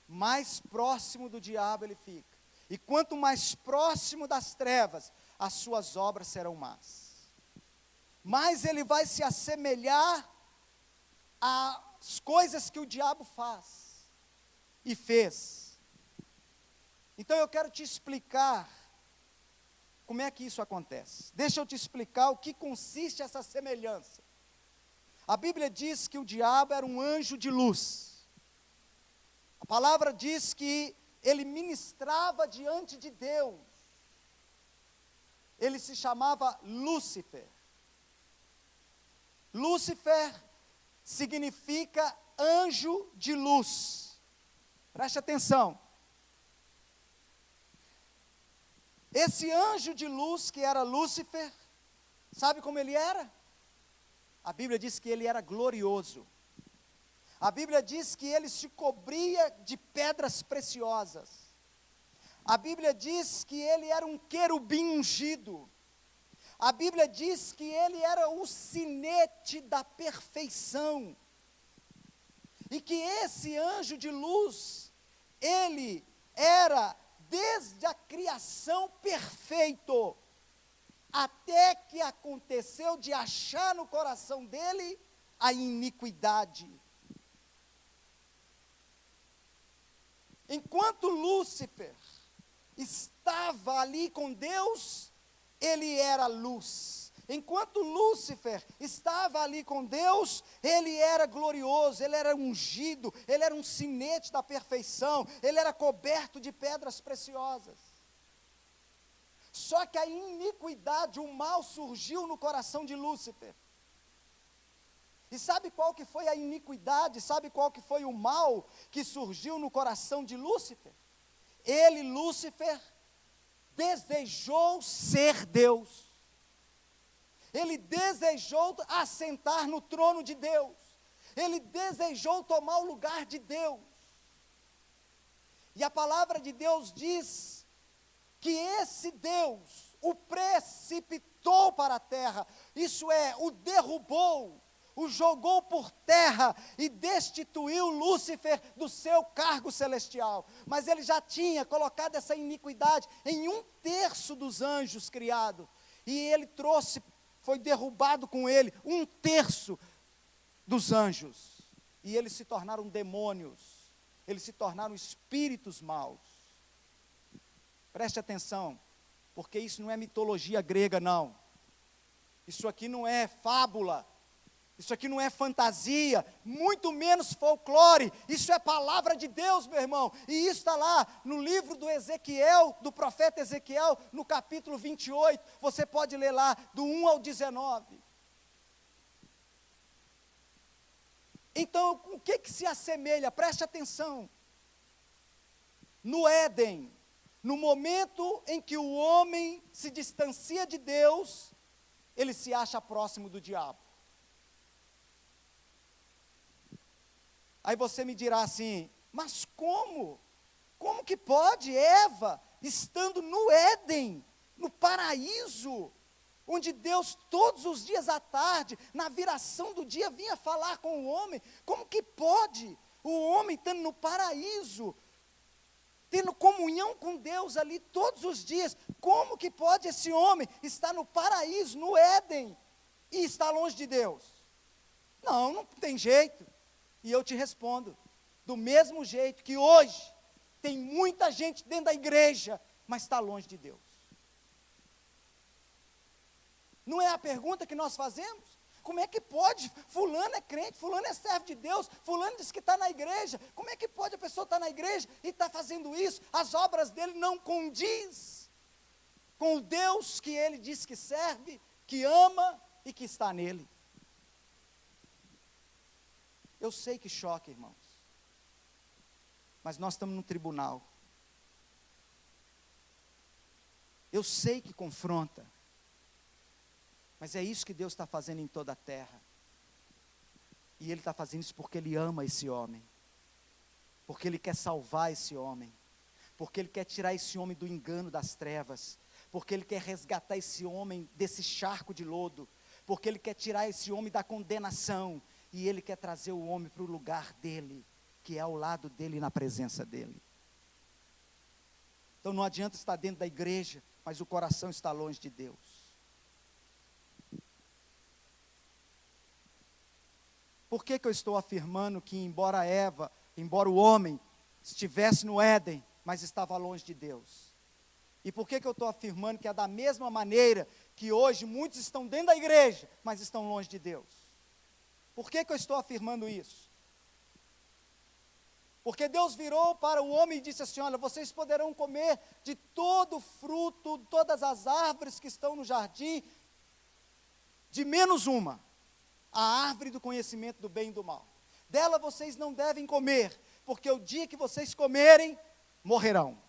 mais próximo do diabo ele fica. E quanto mais próximo das trevas, as suas obras serão más. Mais ele vai se assemelhar às coisas que o diabo faz e fez. Então eu quero te explicar como é que isso acontece. Deixa eu te explicar o que consiste essa semelhança. A Bíblia diz que o diabo era um anjo de luz. A palavra diz que ele ministrava diante de Deus. Ele se chamava Lúcifer. Lúcifer significa anjo de luz. Preste atenção. Esse anjo de luz que era Lúcifer, sabe como ele era? A Bíblia diz que ele era glorioso. A Bíblia diz que ele se cobria de pedras preciosas. A Bíblia diz que ele era um querubim ungido. A Bíblia diz que ele era o sinete da perfeição. E que esse anjo de luz, ele era desde a criação perfeito, até que aconteceu de achar no coração dele a iniquidade. Enquanto Lúcifer estava ali com Deus, ele era luz. Enquanto Lúcifer estava ali com Deus, ele era glorioso, ele era ungido, ele era um sinete da perfeição, ele era coberto de pedras preciosas. Só que a iniquidade, o mal surgiu no coração de Lúcifer. E sabe qual que foi a iniquidade? Sabe qual que foi o mal que surgiu no coração de Lúcifer? Ele, Lúcifer, desejou ser Deus. Ele desejou assentar no trono de Deus. Ele desejou tomar o lugar de Deus. E a palavra de Deus diz que esse Deus o precipitou para a terra. Isso é, o derrubou, o jogou por terra e destituiu Lúcifer do seu cargo celestial. Mas ele já tinha colocado essa iniquidade em 1/3 dos anjos criados. E ele trouxe, foi derrubado com ele 1/3 dos anjos. E eles se tornaram demônios. Eles se tornaram espíritos maus. Preste atenção, porque isso não é mitologia grega, não. Isso aqui não é fábula. Isso aqui não é fantasia, muito menos folclore. Isso é palavra de Deus, meu irmão. E isso está lá no livro do Ezequiel, do profeta Ezequiel, no capítulo 28. Você pode ler lá, do 1 ao 19. Então, o que se assemelha? Preste atenção. No Éden, no momento em que o homem se distancia de Deus, ele se acha próximo do diabo. Aí você me dirá assim, mas como? Como que pode Eva, estando no Éden, no paraíso, onde Deus todos os dias à tarde, na viração do dia, vinha falar com o homem, como que pode o homem estando no paraíso, tendo comunhão com Deus ali todos os dias, como que pode esse homem estar no paraíso, no Éden, e estar longe de Deus? Não, não tem jeito. E eu te respondo, do mesmo jeito que hoje, tem muita gente dentro da igreja, mas está longe de Deus. Não é a pergunta que nós fazemos? Como é que pode? Fulano é crente, fulano é servo de Deus, fulano diz que está na igreja. Como é que pode a pessoa estar na igreja e estar fazendo isso? As obras dele não condiz com o Deus que ele diz que serve, que ama e que está nele. Eu sei que choca, irmãos, mas nós estamos no tribunal. Eu sei que confronta, mas é isso que Deus está fazendo em toda a terra. E Ele está fazendo isso porque Ele ama esse homem, porque Ele quer salvar esse homem, porque Ele quer tirar esse homem do engano das trevas, porque Ele quer resgatar esse homem desse charco de lodo, porque Ele quer tirar esse homem da condenação. e Ele quer trazer o homem para o lugar dele, que é ao lado dele, na presença dele. Então não adianta estar dentro da igreja, mas o coração está longe de Deus. Por que eu estou afirmando que embora o homem estivesse no Éden, mas estava longe de Deus? E por que eu estou afirmando que é da mesma maneira que hoje muitos estão dentro da igreja, mas estão longe de Deus? Por que eu estou afirmando isso? Porque Deus virou para o homem e disse assim: olha, vocês poderão comer de todo fruto, todas as árvores que estão no jardim, de menos uma, a árvore do conhecimento do bem e do mal. Dela vocês não devem comer, porque o dia que vocês comerem, morrerão.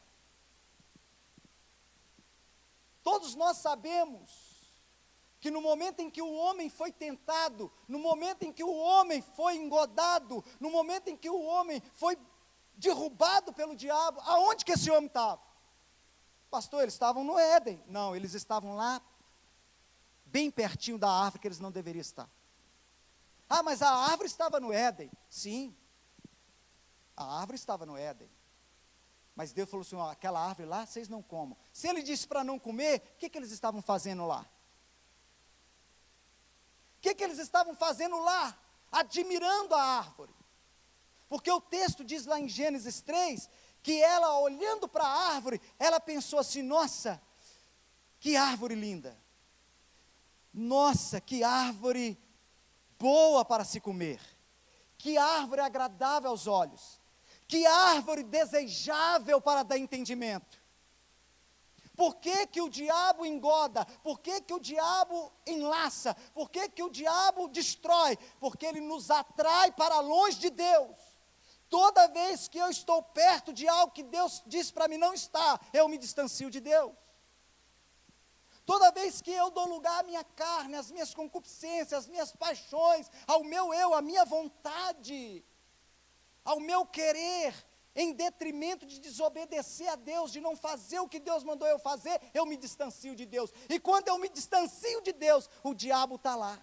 Todos nós sabemos que no momento em que o homem foi tentado, no momento em que o homem foi engodado, no momento em que o homem foi derrubado pelo diabo, aonde que esse homem estava? Pastor, eles estavam no Éden. Não, eles estavam lá, bem pertinho da árvore que eles não deveriam estar. Ah, mas a árvore estava no Éden. Sim, a árvore estava no Éden. Mas Deus falou assim: ó, aquela árvore lá, vocês não comam. Se Ele disse para não comer, o que eles estavam fazendo lá? O que eles estavam fazendo lá? Admirando a árvore. Porque o texto diz lá em Gênesis 3, que ela, olhando para a árvore, ela pensou assim: nossa, que árvore linda. Nossa, que árvore boa para se comer. Que árvore agradável aos olhos. Que árvore desejável para dar entendimento. Por que que o diabo engoda? Por que que o diabo enlaça? Por que que o diabo destrói? Porque ele nos atrai para longe de Deus. Toda vez que eu estou perto de algo que Deus diz para mim não estar, eu me distancio de Deus. Toda vez que eu dou lugar à minha carne, às minhas concupiscências, às minhas paixões, ao meu eu, à minha vontade, ao meu querer, em detrimento de desobedecer a Deus, de não fazer o que Deus mandou eu fazer, eu me distancio de Deus. E quando eu me distancio de Deus, o diabo está lá.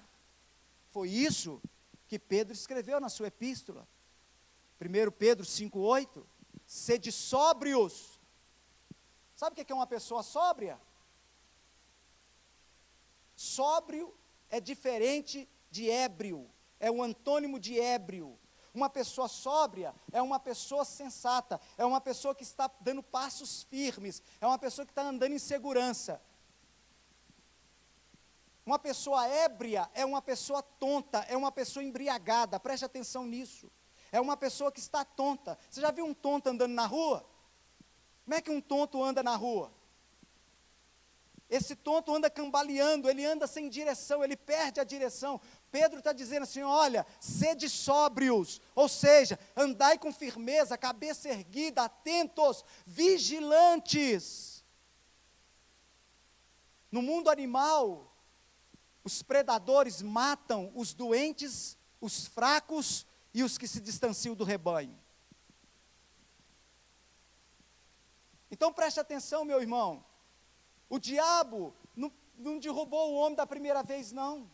Foi isso que Pedro escreveu na sua epístola. 1 Pedro 5,8, sede sóbrios. Sabe o que é uma pessoa sóbria? Sóbrio é diferente de ébrio, é um antônimo de ébrio. Uma pessoa sóbria é uma pessoa sensata, é uma pessoa que está dando passos firmes, é uma pessoa que está andando em segurança. Uma pessoa ébria é uma pessoa tonta, é uma pessoa embriagada, preste atenção nisso. É uma pessoa que está tonta. Você já viu um tonto andando na rua? Como é que um tonto anda na rua? Esse tonto anda cambaleando, ele anda sem direção, ele perde a direção. Pedro está dizendo assim: olha, sede sóbrios, ou seja, andai com firmeza, cabeça erguida, atentos, vigilantes. No mundo animal, os predadores matam os doentes, os fracos e os que se distanciam do rebanho. Então preste atenção, meu irmão. O diabo não derrubou o homem da primeira vez, não.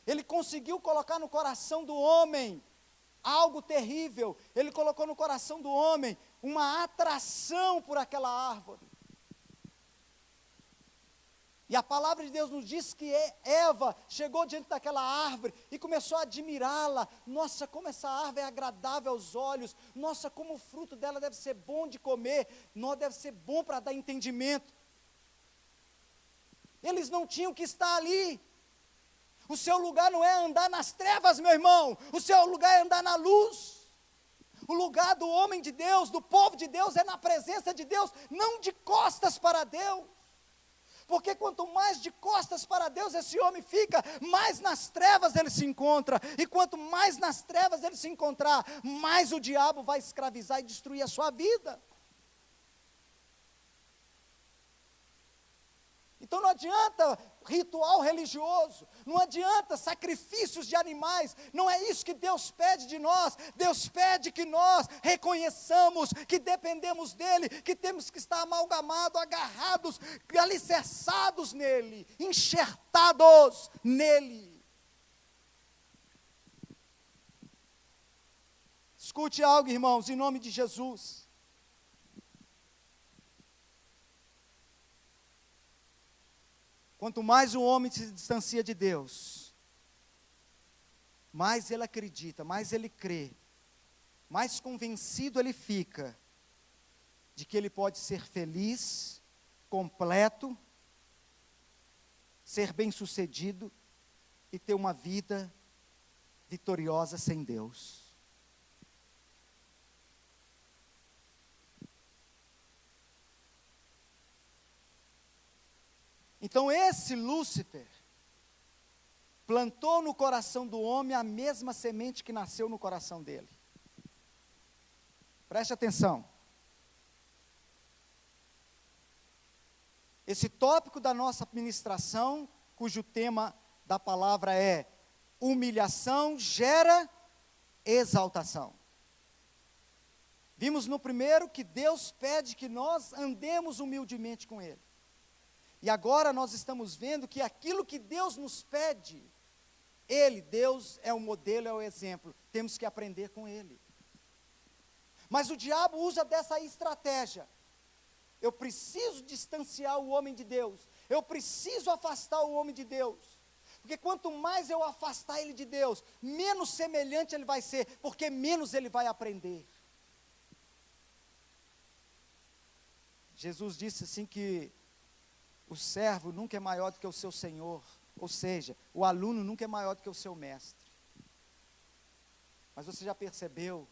Ele conseguiu colocar no coração do homem algo terrível. Ele colocou no coração do homem uma atração por aquela árvore. E a palavra de Deus nos diz que Eva chegou diante daquela árvore e começou a admirá-la. Nossa, como essa árvore é agradável aos olhos. Nossa, como o fruto dela deve ser bom de comer. Não deve ser bom para dar entendimento. Eles não tinham que estar ali. O seu lugar não é andar nas trevas, meu irmão. O seu lugar é andar na luz. O lugar do homem de Deus, do povo de Deus, é na presença de Deus, não de costas para Deus. Porque quanto mais de costas para Deus esse homem fica, mais nas trevas ele se encontra. E quanto mais nas trevas ele se encontrar, mais o diabo vai escravizar e destruir a sua vida. Então não adianta ritual religioso, não adianta sacrifícios de animais, não é isso que Deus pede de nós. Deus pede que nós reconheçamos que dependemos dEle, que temos que estar amalgamados, agarrados, alicerçados nele, enxertados nele. Escute algo, irmãos, em nome de Jesus. Quanto mais o homem se distancia de Deus, mais ele acredita, mais ele crê, mais convencido ele fica de que ele pode ser feliz, completo, ser bem-sucedido e ter uma vida vitoriosa sem Deus. Então esse Lúcifer plantou no coração do homem a mesma semente que nasceu no coração dele. Preste atenção. Esse tópico da nossa ministração, cujo tema da palavra é humilhação gera exaltação. Vimos no primeiro que Deus pede que nós andemos humildemente com Ele. E agora nós estamos vendo que aquilo que Deus nos pede, Ele, Deus, é o modelo, é o exemplo. Temos que aprender com Ele. Mas o diabo usa dessa estratégia. Eu preciso distanciar o homem de Deus. Eu preciso afastar o homem de Deus. Porque quanto mais eu afastar ele de Deus, menos semelhante ele vai ser, porque menos ele vai aprender. Jesus disse assim que o servo nunca é maior do que o seu senhor, ou seja, o aluno nunca é maior do que o seu mestre. Mas você já percebeu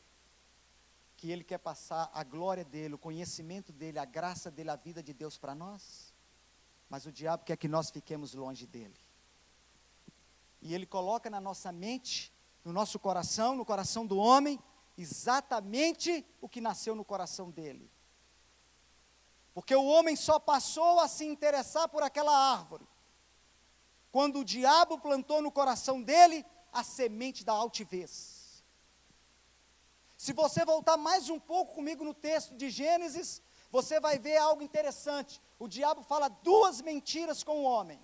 que ele quer passar a glória dele, o conhecimento dele, a graça dele, a vida de Deus para nós? Mas o diabo quer que nós fiquemos longe dele. E ele coloca na nossa mente, no nosso coração, no coração do homem, exatamente o que nasceu no coração dele. Porque o homem só passou a se interessar por aquela árvore quando o diabo plantou no coração dele a semente da altivez. Se você voltar mais um pouco comigo no texto de Gênesis, você vai ver algo interessante. O diabo fala 2 mentiras com o homem.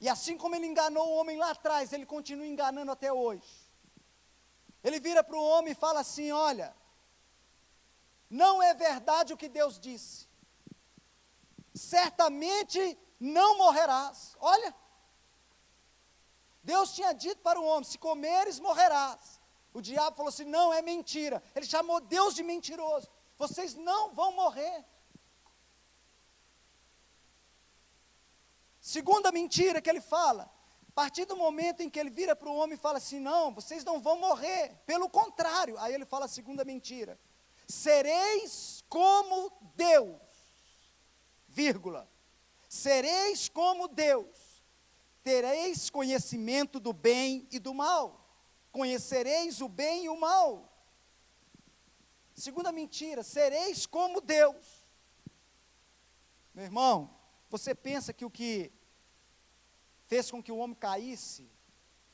E assim como ele enganou o homem lá atrás, ele continua enganando até hoje. Ele vira para o homem e fala assim: olha, não é verdade o que Deus disse. Certamente não morrerás. Olha, Deus tinha dito para o homem: se comeres, morrerás. O diabo falou assim: não, é mentira. Ele chamou Deus de mentiroso. Vocês não vão morrer. Segunda mentira que ele fala, a partir do momento em que ele vira para o homem e fala assim: não, vocês não vão morrer, pelo contrário. Aí ele fala a segunda mentira: sereis como Deus, vírgula, sereis como Deus, tereis conhecimento do bem e do mal, conhecereis o bem e o mal. Segunda mentira: sereis como Deus. Meu irmão, você pensa que o que fez com que o homem caísse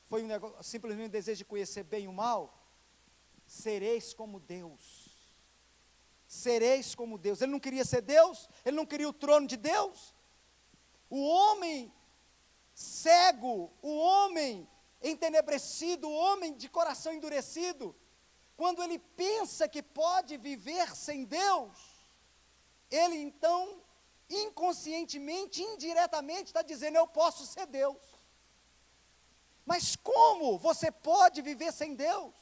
foi um negócio, simplesmente um desejo de conhecer bem e o mal? Sereis como Deus. Sereis como Deus. Ele não queria ser Deus? Ele não queria o trono de Deus? O homem cego, o homem entenebrecido, o homem de coração endurecido, quando ele pensa que pode viver sem Deus, ele então inconscientemente, indiretamente está dizendo: eu posso ser Deus. Mas como você pode viver sem Deus?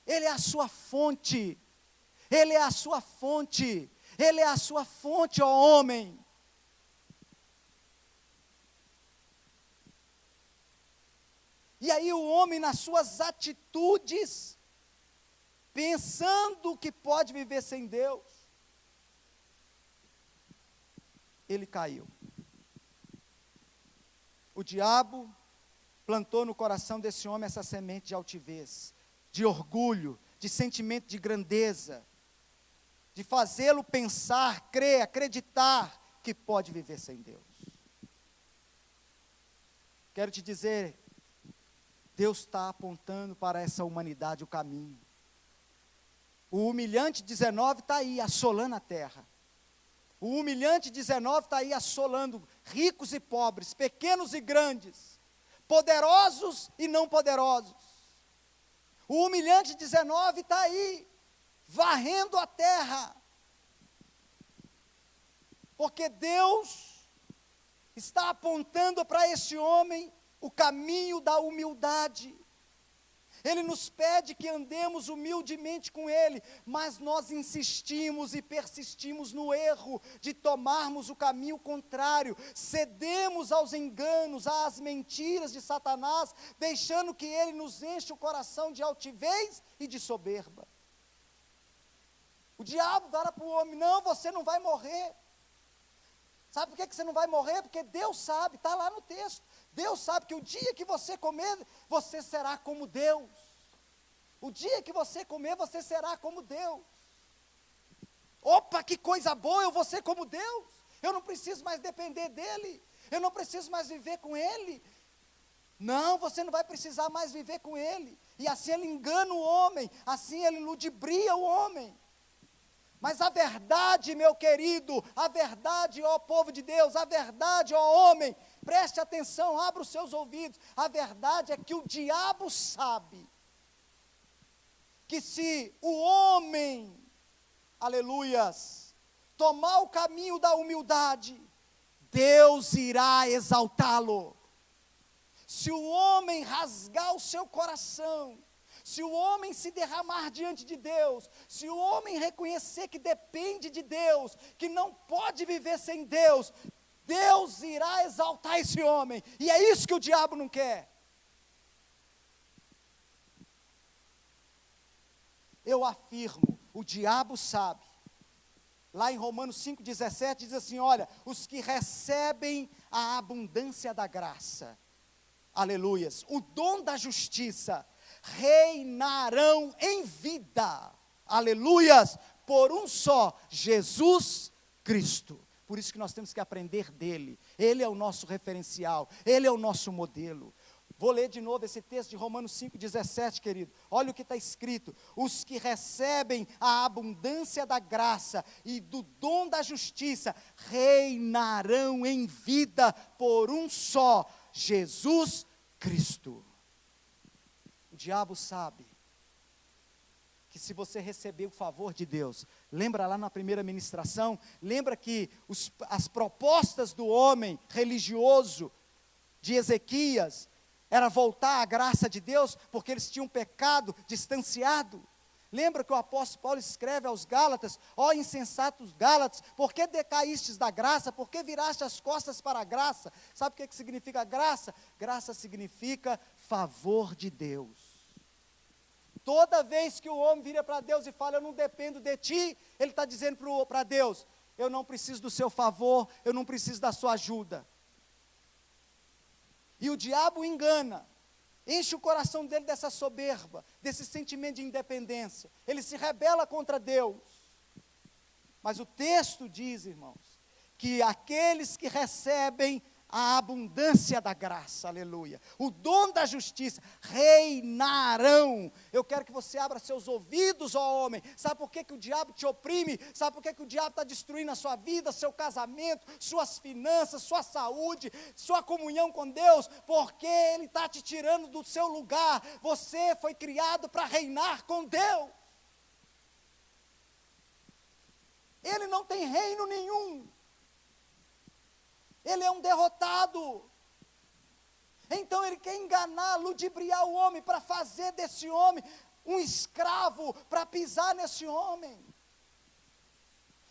Ele é a sua fonte. Ele é a sua fonte. Ele é a sua fonte, ó homem. E aí o homem, nas suas atitudes, pensando que pode viver sem Deus, ele caiu. O diabo plantou no coração desse homem essa semente de altivez, de orgulho, de sentimento de grandeza, de fazê-lo pensar, crer, acreditar que pode viver sem Deus. Quero te dizer, Deus está apontando para essa humanidade o caminho. O humilhante 19 está aí, assolando a terra. O humilhante 19 está aí assolando ricos e pobres, pequenos e grandes, poderosos e não poderosos. O humilhante 19 está aí, varrendo a terra. Porque Deus está apontando para esse homem o caminho da humildade. Ele nos pede que andemos humildemente com Ele, mas nós insistimos e persistimos no erro de tomarmos o caminho contrário, cedemos aos enganos, às mentiras de Satanás, deixando que ele nos enche o coração de altivez e de soberba. O diabo fala para o homem: não, você não vai morrer. Sabe por que você não vai morrer? Porque Deus sabe, está lá no texto. Deus sabe que o dia que você comer, você será como Deus. O dia que você comer, você será como Deus. Opa, que coisa boa, eu vou ser como Deus. Eu não preciso mais depender dEle. Eu não preciso mais viver com Ele. Não, você não vai precisar mais viver com Ele. E assim ele engana o homem, assim ele ludibria o homem. Mas a verdade, meu querido, a verdade, ó povo de Deus, a verdade, ó homem, preste atenção, abra os seus ouvidos. A verdade é que o diabo sabe que se o homem, aleluias, tomar o caminho da humildade, Deus irá exaltá-lo. Se o homem rasgar o seu coração, se o homem se derramar diante de Deus, se o homem reconhecer que depende de Deus, que não pode viver sem Deus, Deus irá exaltar esse homem, e é isso que o diabo não quer. Eu afirmo, o diabo sabe, lá em Romanos 5,17 diz assim: olha, os que recebem a abundância da graça, aleluias, o dom da justiça, reinarão em vida, aleluias, por um só, Jesus Cristo. Por isso que nós temos que aprender dele. Ele é o nosso referencial, ele é o nosso modelo. Vou ler de novo esse texto de Romanos 5,17, querido. Olha o que está escrito: os que recebem a abundância da graça e do dom da justiça, reinarão em vida por um só, Jesus Cristo. O diabo sabe que se você receber o favor de Deus, lembra lá na primeira ministração, lembra que as propostas do homem religioso de Ezequias era voltar à graça de Deus, porque eles tinham pecado distanciado. Lembra que o apóstolo Paulo escreve aos Gálatas: ó insensatos Gálatas, por que decaístes da graça? Por que viraste as costas para a graça? Sabe o que significa graça? Graça significa favor de Deus. Toda vez que o homem vira para Deus e fala: eu não dependo de ti, ele está dizendo para Deus: eu não preciso do seu favor, eu não preciso da sua ajuda. E o diabo engana, enche o coração dele dessa soberba, desse sentimento de independência. Ele se rebela contra Deus. Mas o texto diz, irmãos, que aqueles que recebem a abundância da graça, aleluia, o dom da justiça, reinarão. Eu quero que você abra seus ouvidos, ó homem. Sabe por que o diabo te oprime? Sabe por que o diabo está destruindo a sua vida, seu casamento, suas finanças, sua saúde, sua comunhão com Deus? Porque ele está te tirando do seu lugar. Você foi criado para reinar com Deus. Ele não tem reino nenhum. Ele é um derrotado. Então ele quer enganar, ludibriar o homem, para fazer desse homem um escravo, para pisar nesse homem.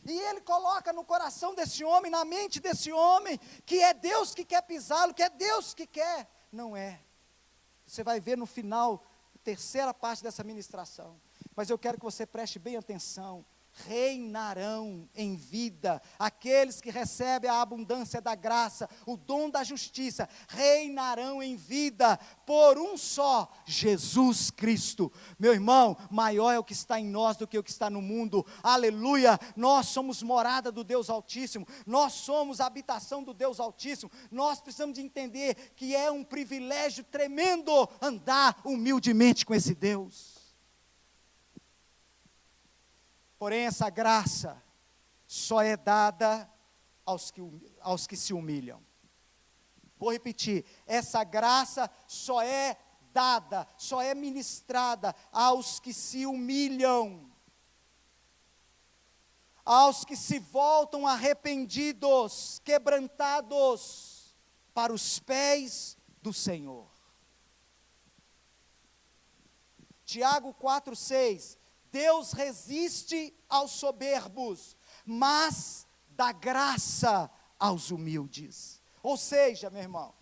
E ele coloca no coração desse homem, na mente desse homem, que é Deus que quer pisá-lo, que é Deus que quer. Não é. Você vai ver no final, terceira parte dessa ministração. Mas eu quero que você preste bem atenção. Reinarão em vida, aqueles que recebem a abundância da graça, o dom da justiça, reinarão em vida, por um só, Jesus Cristo. Meu irmão, maior é o que está em nós do que o que está no mundo, aleluia. Nós somos morada do Deus Altíssimo, nós somos a habitação do Deus Altíssimo. Nós precisamos de entender que é um privilégio tremendo andar humildemente com esse Deus. Porém, essa graça só é dada aos que se humilham. Vou repetir, essa graça só é dada, só é ministrada aos que se humilham, aos que se voltam arrependidos, quebrantados, para os pés do Senhor. Tiago 4,6, Deus resiste aos soberbos, mas dá graça aos humildes. Ou seja, meu irmão,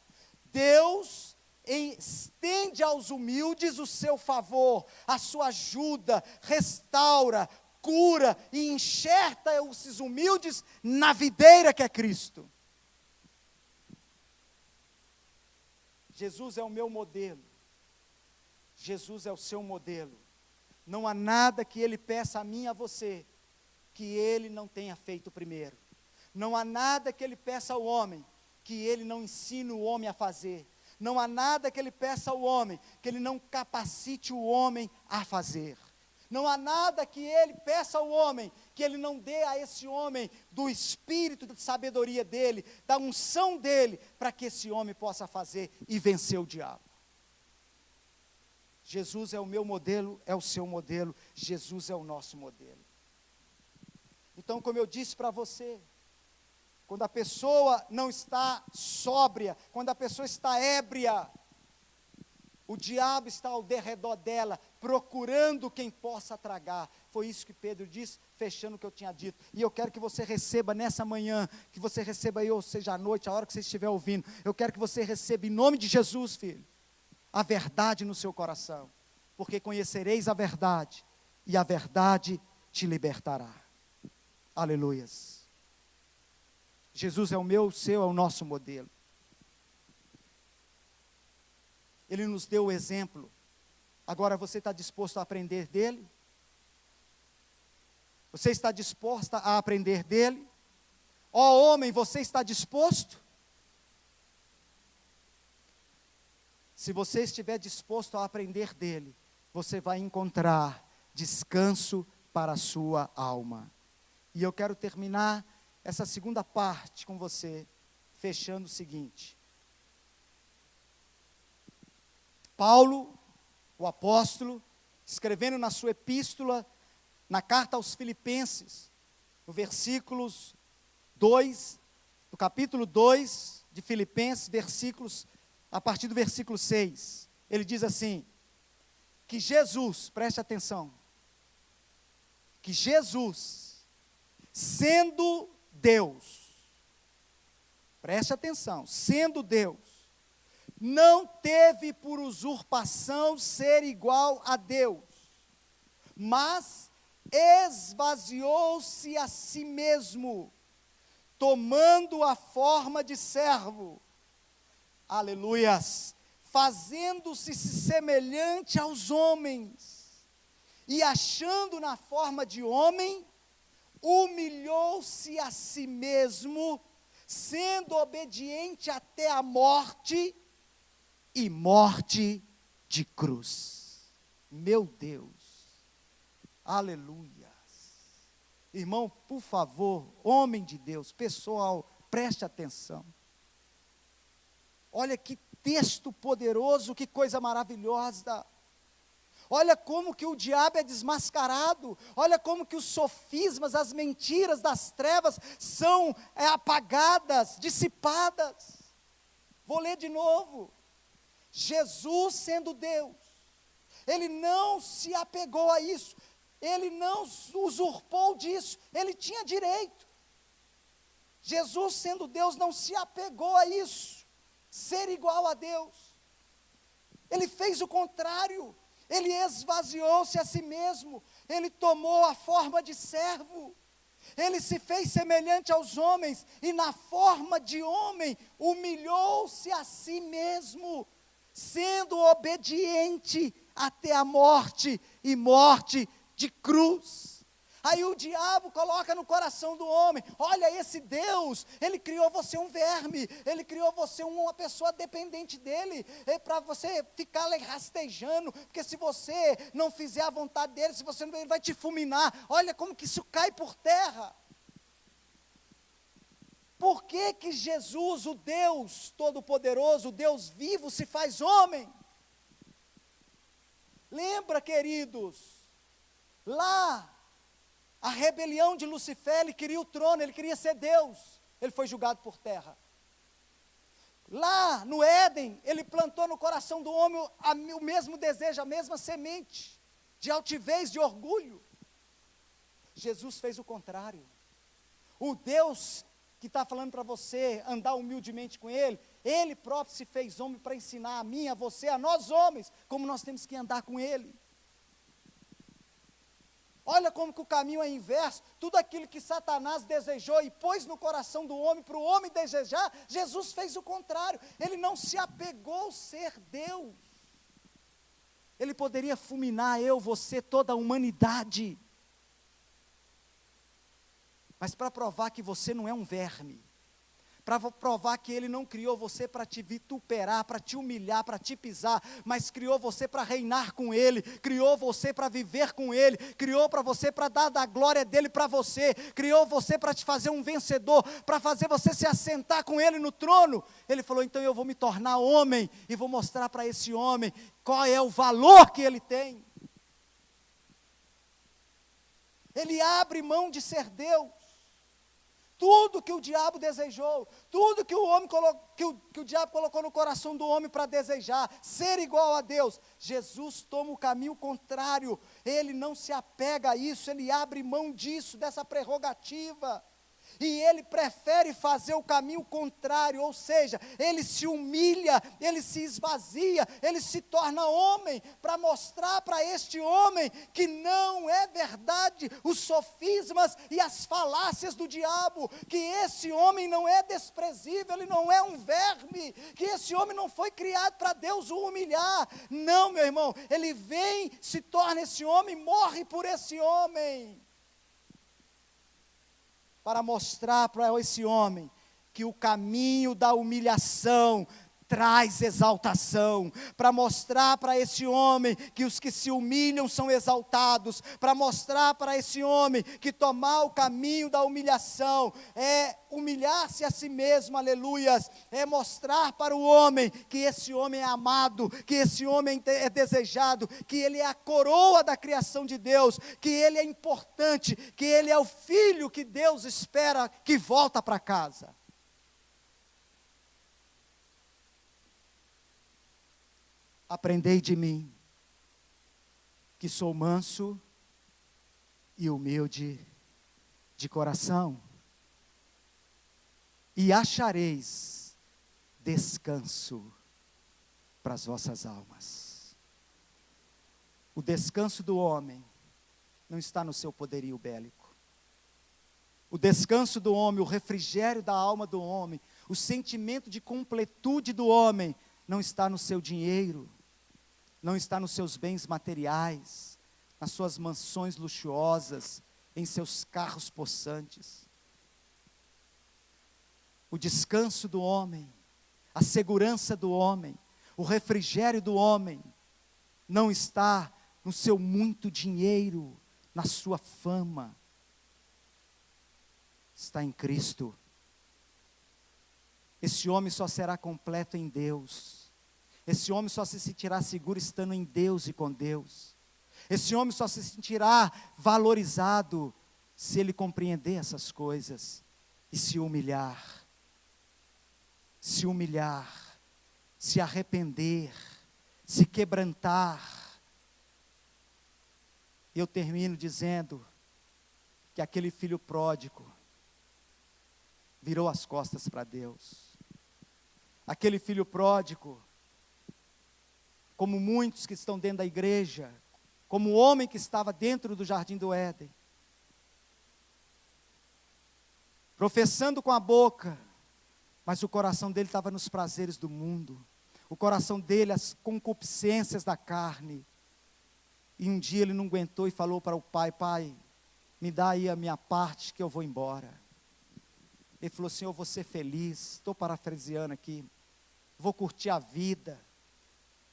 Deus estende aos humildes o seu favor, a sua ajuda, restaura, cura e enxerta esses humildes na videira que é Cristo. Jesus é o meu modelo. Jesus é o seu modelo. Não há nada que Ele peça a mim e a você, que Ele não tenha feito primeiro. Não há nada que Ele peça ao homem, que Ele não ensine o homem a fazer. Não há nada que Ele peça ao homem, que Ele não capacite o homem a fazer. Não há nada que Ele peça ao homem, que Ele não dê a esse homem do espírito de sabedoria dEle, da unção dEle, para que esse homem possa fazer e vencer o diabo. Jesus é o meu modelo, é o seu modelo, Jesus é o nosso modelo. Então, como eu disse para você, quando a pessoa não está sóbria, quando a pessoa está ébria, o diabo está ao derredor dela, procurando quem possa tragar. Foi isso que Pedro disse, fechando o que eu tinha dito. E eu quero que você receba nessa manhã, que você receba aí, ou seja, à noite, a hora que você estiver ouvindo. Eu quero que você receba em nome de Jesus, filho, a verdade no seu coração. Porque conhecereis a verdade, e a verdade te libertará. Aleluias. Jesus é o meu, o seu, é o nosso modelo. Ele nos deu o exemplo. Agora você está disposto a aprender dele? Você está disposta a aprender dele? Ó homem, você está disposto? Se você estiver disposto a aprender dele, você vai encontrar descanso para a sua alma. E eu quero terminar essa segunda parte com você, fechando o seguinte. Paulo, o apóstolo, escrevendo na sua epístola, na carta aos Filipenses, no versículos 2, no capítulo 2 de Filipenses, a partir do versículo 6, ele diz assim, que Jesus, preste atenção, que Jesus, sendo Deus, preste atenção, sendo Deus, não teve por usurpação ser igual a Deus, mas esvaziou-se a si mesmo, tomando a forma de servo, aleluias, fazendo-se semelhante aos homens, e achando na forma de homem, humilhou-se a si mesmo, sendo obediente até a morte, e morte de cruz. Meu Deus, aleluias. Irmão, por favor, homem de Deus, pessoal, preste atenção. Olha que texto poderoso, que coisa maravilhosa. Olha como que o diabo é desmascarado, olha como que os sofismas, as mentiras das trevas são apagadas, dissipadas. Vou ler de novo. Jesus sendo Deus, Ele não se apegou a isso, Ele não usurpou disso, Ele tinha direito. Jesus sendo Deus não se apegou a isso, ser igual a Deus. Ele fez o contrário, Ele esvaziou-se a si mesmo, Ele tomou a forma de servo, Ele se fez semelhante aos homens, e na forma de homem, humilhou-se a si mesmo, sendo obediente até a morte, e morte de cruz. Aí o diabo coloca no coração do homem, olha esse Deus, Ele criou você um verme, Ele criou você uma pessoa dependente dEle, para você ficar ali rastejando, porque se você não fizer a vontade dEle, se você não, Ele vai te fulminar. Olha como que isso cai por terra. Por que que Jesus, o Deus Todo-Poderoso, o Deus vivo, se faz homem? Lembra, queridos, lá, a rebelião de Lucifer, ele queria o trono, ele queria ser Deus, ele foi julgado por terra. Lá no Éden, ele plantou no coração do homem o mesmo desejo, a mesma semente, de altivez, de orgulho. Jesus fez o contrário. O Deus que está falando para você andar humildemente com Ele, Ele próprio se fez homem para ensinar a mim, a você, a nós homens, como nós temos que andar com Ele. Olha como que o caminho é inverso. Tudo aquilo que Satanás desejou e pôs no coração do homem, para o homem desejar, Jesus fez o contrário. Ele não se apegou ao ser Deus. Ele poderia fulminar eu, você, toda a humanidade. Mas para provar que você não é um verme, para provar que Ele não criou você para te vituperar, para te humilhar, para te pisar, mas criou você para reinar com Ele, criou você para viver com Ele, criou para você para dar da glória dEle para você, criou você para te fazer um vencedor, para fazer você se assentar com Ele no trono. Ele falou, então eu vou me tornar homem, e vou mostrar para esse homem qual é o valor que ele tem. Ele abre mão de ser Deus. Tudo que o diabo desejou, tudo que o diabo colocou no coração do homem para desejar, ser igual a Deus, Jesus toma o caminho contrário. Ele não se apega a isso, ele abre mão disso, dessa prerrogativa. E ele prefere fazer o caminho contrário, ou seja, ele se humilha, ele se esvazia, ele se torna homem, para mostrar para este homem que não é verdade os sofismas e as falácias do diabo, que esse homem não é desprezível, ele não é um verme, que esse homem não foi criado para Deus o humilhar. Não, meu irmão, ele vem, se torna esse homem, morre por esse homem, para mostrar para esse homem que o caminho da humilhação traz exaltação, para mostrar para esse homem que os que se humilham são exaltados, para mostrar para esse homem que tomar o caminho da humilhação é humilhar-se a si mesmo, aleluias, é mostrar para o homem que esse homem é amado, que esse homem é desejado, que ele é a coroa da criação de Deus, que ele é importante, que ele é o filho que Deus espera que volta para casa. Aprendei de mim, que sou manso e humilde de coração, e achareis descanso para as vossas almas. O descanso do homem não está no seu poderio bélico. O descanso do homem, o refrigério da alma do homem, o sentimento de completude do homem, não está no seu dinheiro, não está nos seus bens materiais, nas suas mansões luxuosas, em seus carros possantes. O descanso do homem, a segurança do homem, o refrigério do homem, não está no seu muito dinheiro, na sua fama, está em Cristo. Esse homem só será completo em Deus. Esse homem só se sentirá seguro estando em Deus e com Deus. Esse homem só se sentirá valorizado se ele compreender essas coisas e se humilhar, se arrepender, se quebrantar. E eu termino dizendo que aquele filho pródigo virou as costas para Deus. Aquele filho pródigo, como muitos que estão dentro da igreja, como o homem que estava dentro do jardim do Éden, professando com a boca, mas o coração dele estava nos prazeres do mundo, o coração dele, as concupiscências da carne. E um dia ele não aguentou e falou para o pai: pai, me dá aí a minha parte que eu vou embora. Ele falou assim: eu vou ser feliz, estou parafraseando aqui, vou curtir a vida,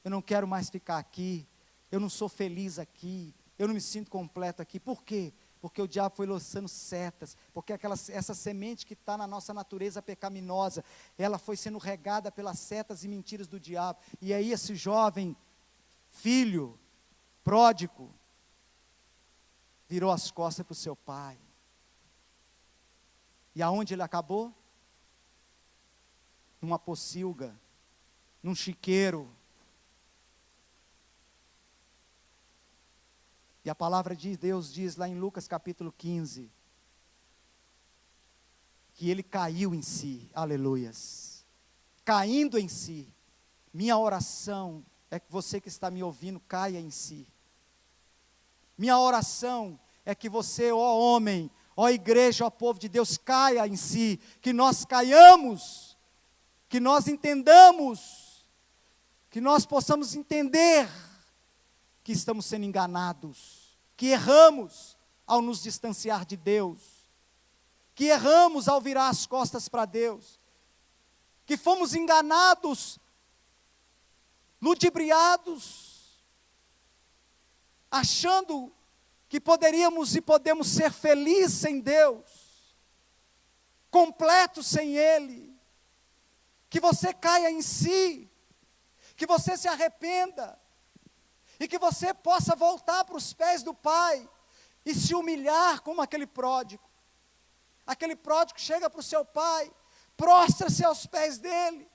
eu não quero mais ficar aqui, eu não sou feliz aqui, eu não me sinto completo aqui. Por quê? Porque o diabo foi lançando setas, porque essa semente que está na nossa natureza pecaminosa, ela foi sendo regada pelas setas e mentiras do diabo. E aí esse jovem filho pródigo virou as costas para o seu pai. E aonde ele acabou? Numa pocilga, num chiqueiro. E a palavra de Deus diz lá em Lucas capítulo 15, que ele caiu em si, aleluias, caindo em si. Minha oração é que você que está me ouvindo caia em si. Minha oração é que você, ó homem, ó igreja, ó povo de Deus, caia em si, que nós caiamos, que nós entendamos, que nós possamos entender que estamos sendo enganados, que erramos ao nos distanciar de Deus, que erramos ao virar as costas para Deus, que fomos enganados, ludibriados, achando que poderíamos e podemos ser felizes sem Deus, completos sem Ele. Que você caia em si, que você se arrependa, e que você possa voltar para os pés do Pai, e se humilhar como aquele pródigo. Aquele pródigo chega para o seu pai, prostra-se aos pés dele,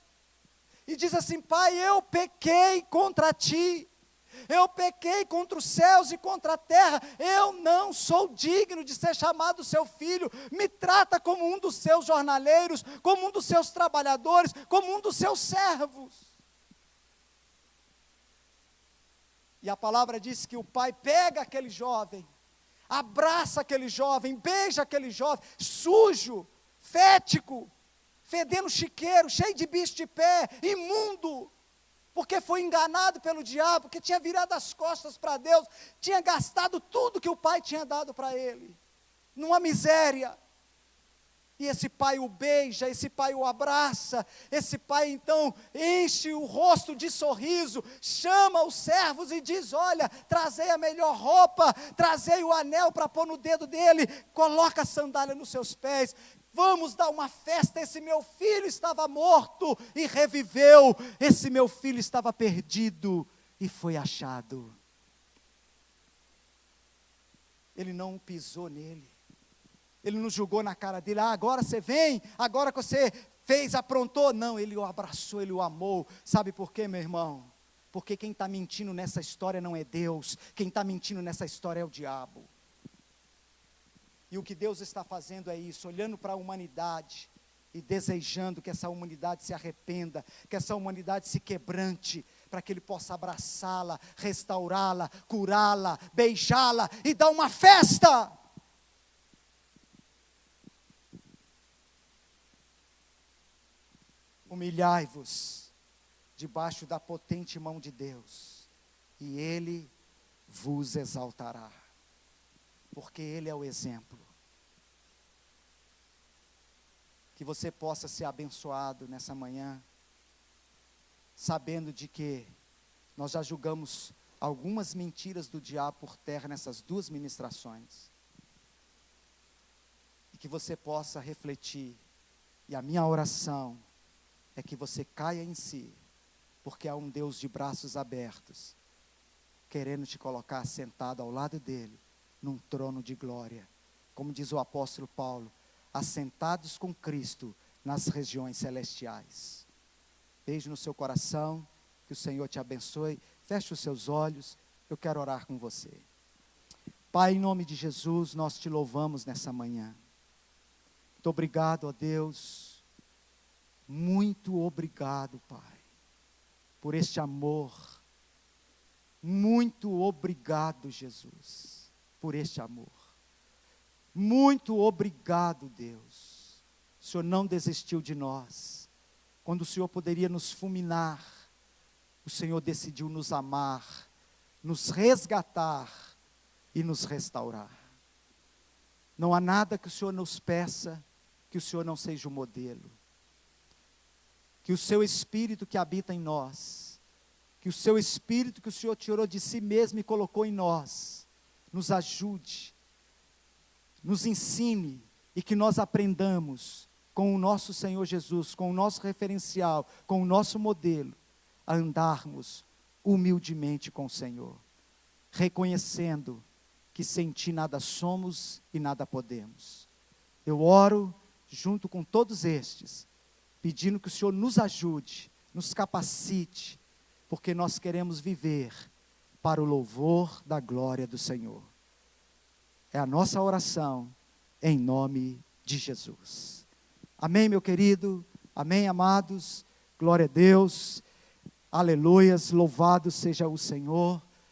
e diz assim: Pai, eu pequei contra ti, eu pequei contra os céus e contra a terra, eu não sou digno de ser chamado seu filho, me trata como um dos seus jornaleiros, como um dos seus trabalhadores, como um dos seus servos. E a palavra diz que o pai pega aquele jovem, abraça aquele jovem, beija aquele jovem, sujo, fético, fedendo chiqueiro, cheio de bicho de pé, imundo, porque foi enganado pelo diabo, porque tinha virado as costas para Deus, tinha gastado tudo que o pai tinha dado para ele, numa miséria. E esse pai o beija, esse pai o abraça, esse pai então enche o rosto de sorriso, chama os servos e diz: olha, trazei a melhor roupa, trazei o anel para pôr no dedo dele, coloca a sandália nos seus pés, vamos dar uma festa, esse meu filho estava morto e reviveu, esse meu filho estava perdido e foi achado. Ele não pisou nele. Ele não julgou na cara dele: agora você vem, agora que você fez, aprontou. Não, ele o abraçou, ele o amou. Sabe por quê, meu irmão? Porque quem está mentindo nessa história não é Deus, quem está mentindo nessa história é o diabo. E o que Deus está fazendo é isso, olhando para a humanidade e desejando que essa humanidade se arrependa, que essa humanidade se quebrante, para que Ele possa abraçá-la, restaurá-la, curá-la, beijá-la e dar uma festa. Humilhai-vos debaixo da potente mão de Deus, e Ele vos exaltará, porque Ele é o exemplo. Que você possa ser abençoado nessa manhã, sabendo de que nós já julgamos algumas mentiras do diabo por terra nessas duas ministrações, e que você possa refletir, e a minha oração é que você caia em si, porque há um Deus de braços abertos, querendo te colocar sentado ao lado dele, num trono de glória, como diz o apóstolo Paulo, assentados com Cristo nas regiões celestiais. Beijo no seu coração, que o Senhor te abençoe, feche os seus olhos, eu quero orar com você. Pai, em nome de Jesus, nós te louvamos nessa manhã. Muito obrigado, ó Deus, muito obrigado, Pai, por este amor. Muito obrigado, Jesus, por este amor. Muito obrigado, Deus. O Senhor não desistiu de nós. Quando o Senhor poderia nos fulminar, o Senhor decidiu nos amar, nos resgatar e nos restaurar. Não há nada que o Senhor nos peça que o Senhor não seja o modelo. Que o seu Espírito que habita em nós, que o seu Espírito que o Senhor tirou de si mesmo e colocou em nós, nos ajude, nos ensine, e que nós aprendamos com o nosso Senhor Jesus, com o nosso referencial, com o nosso modelo, a andarmos humildemente com o Senhor. reconhecendo que sem Ti nada somos e nada podemos. Eu oro junto com todos estes, pedindo que o Senhor nos ajude, nos capacite, porque nós queremos viver para o louvor da glória do Senhor. É a nossa oração, em nome de Jesus. Amém, meu querido? Amém, amados? Glória a Deus. Aleluias, louvado seja o Senhor.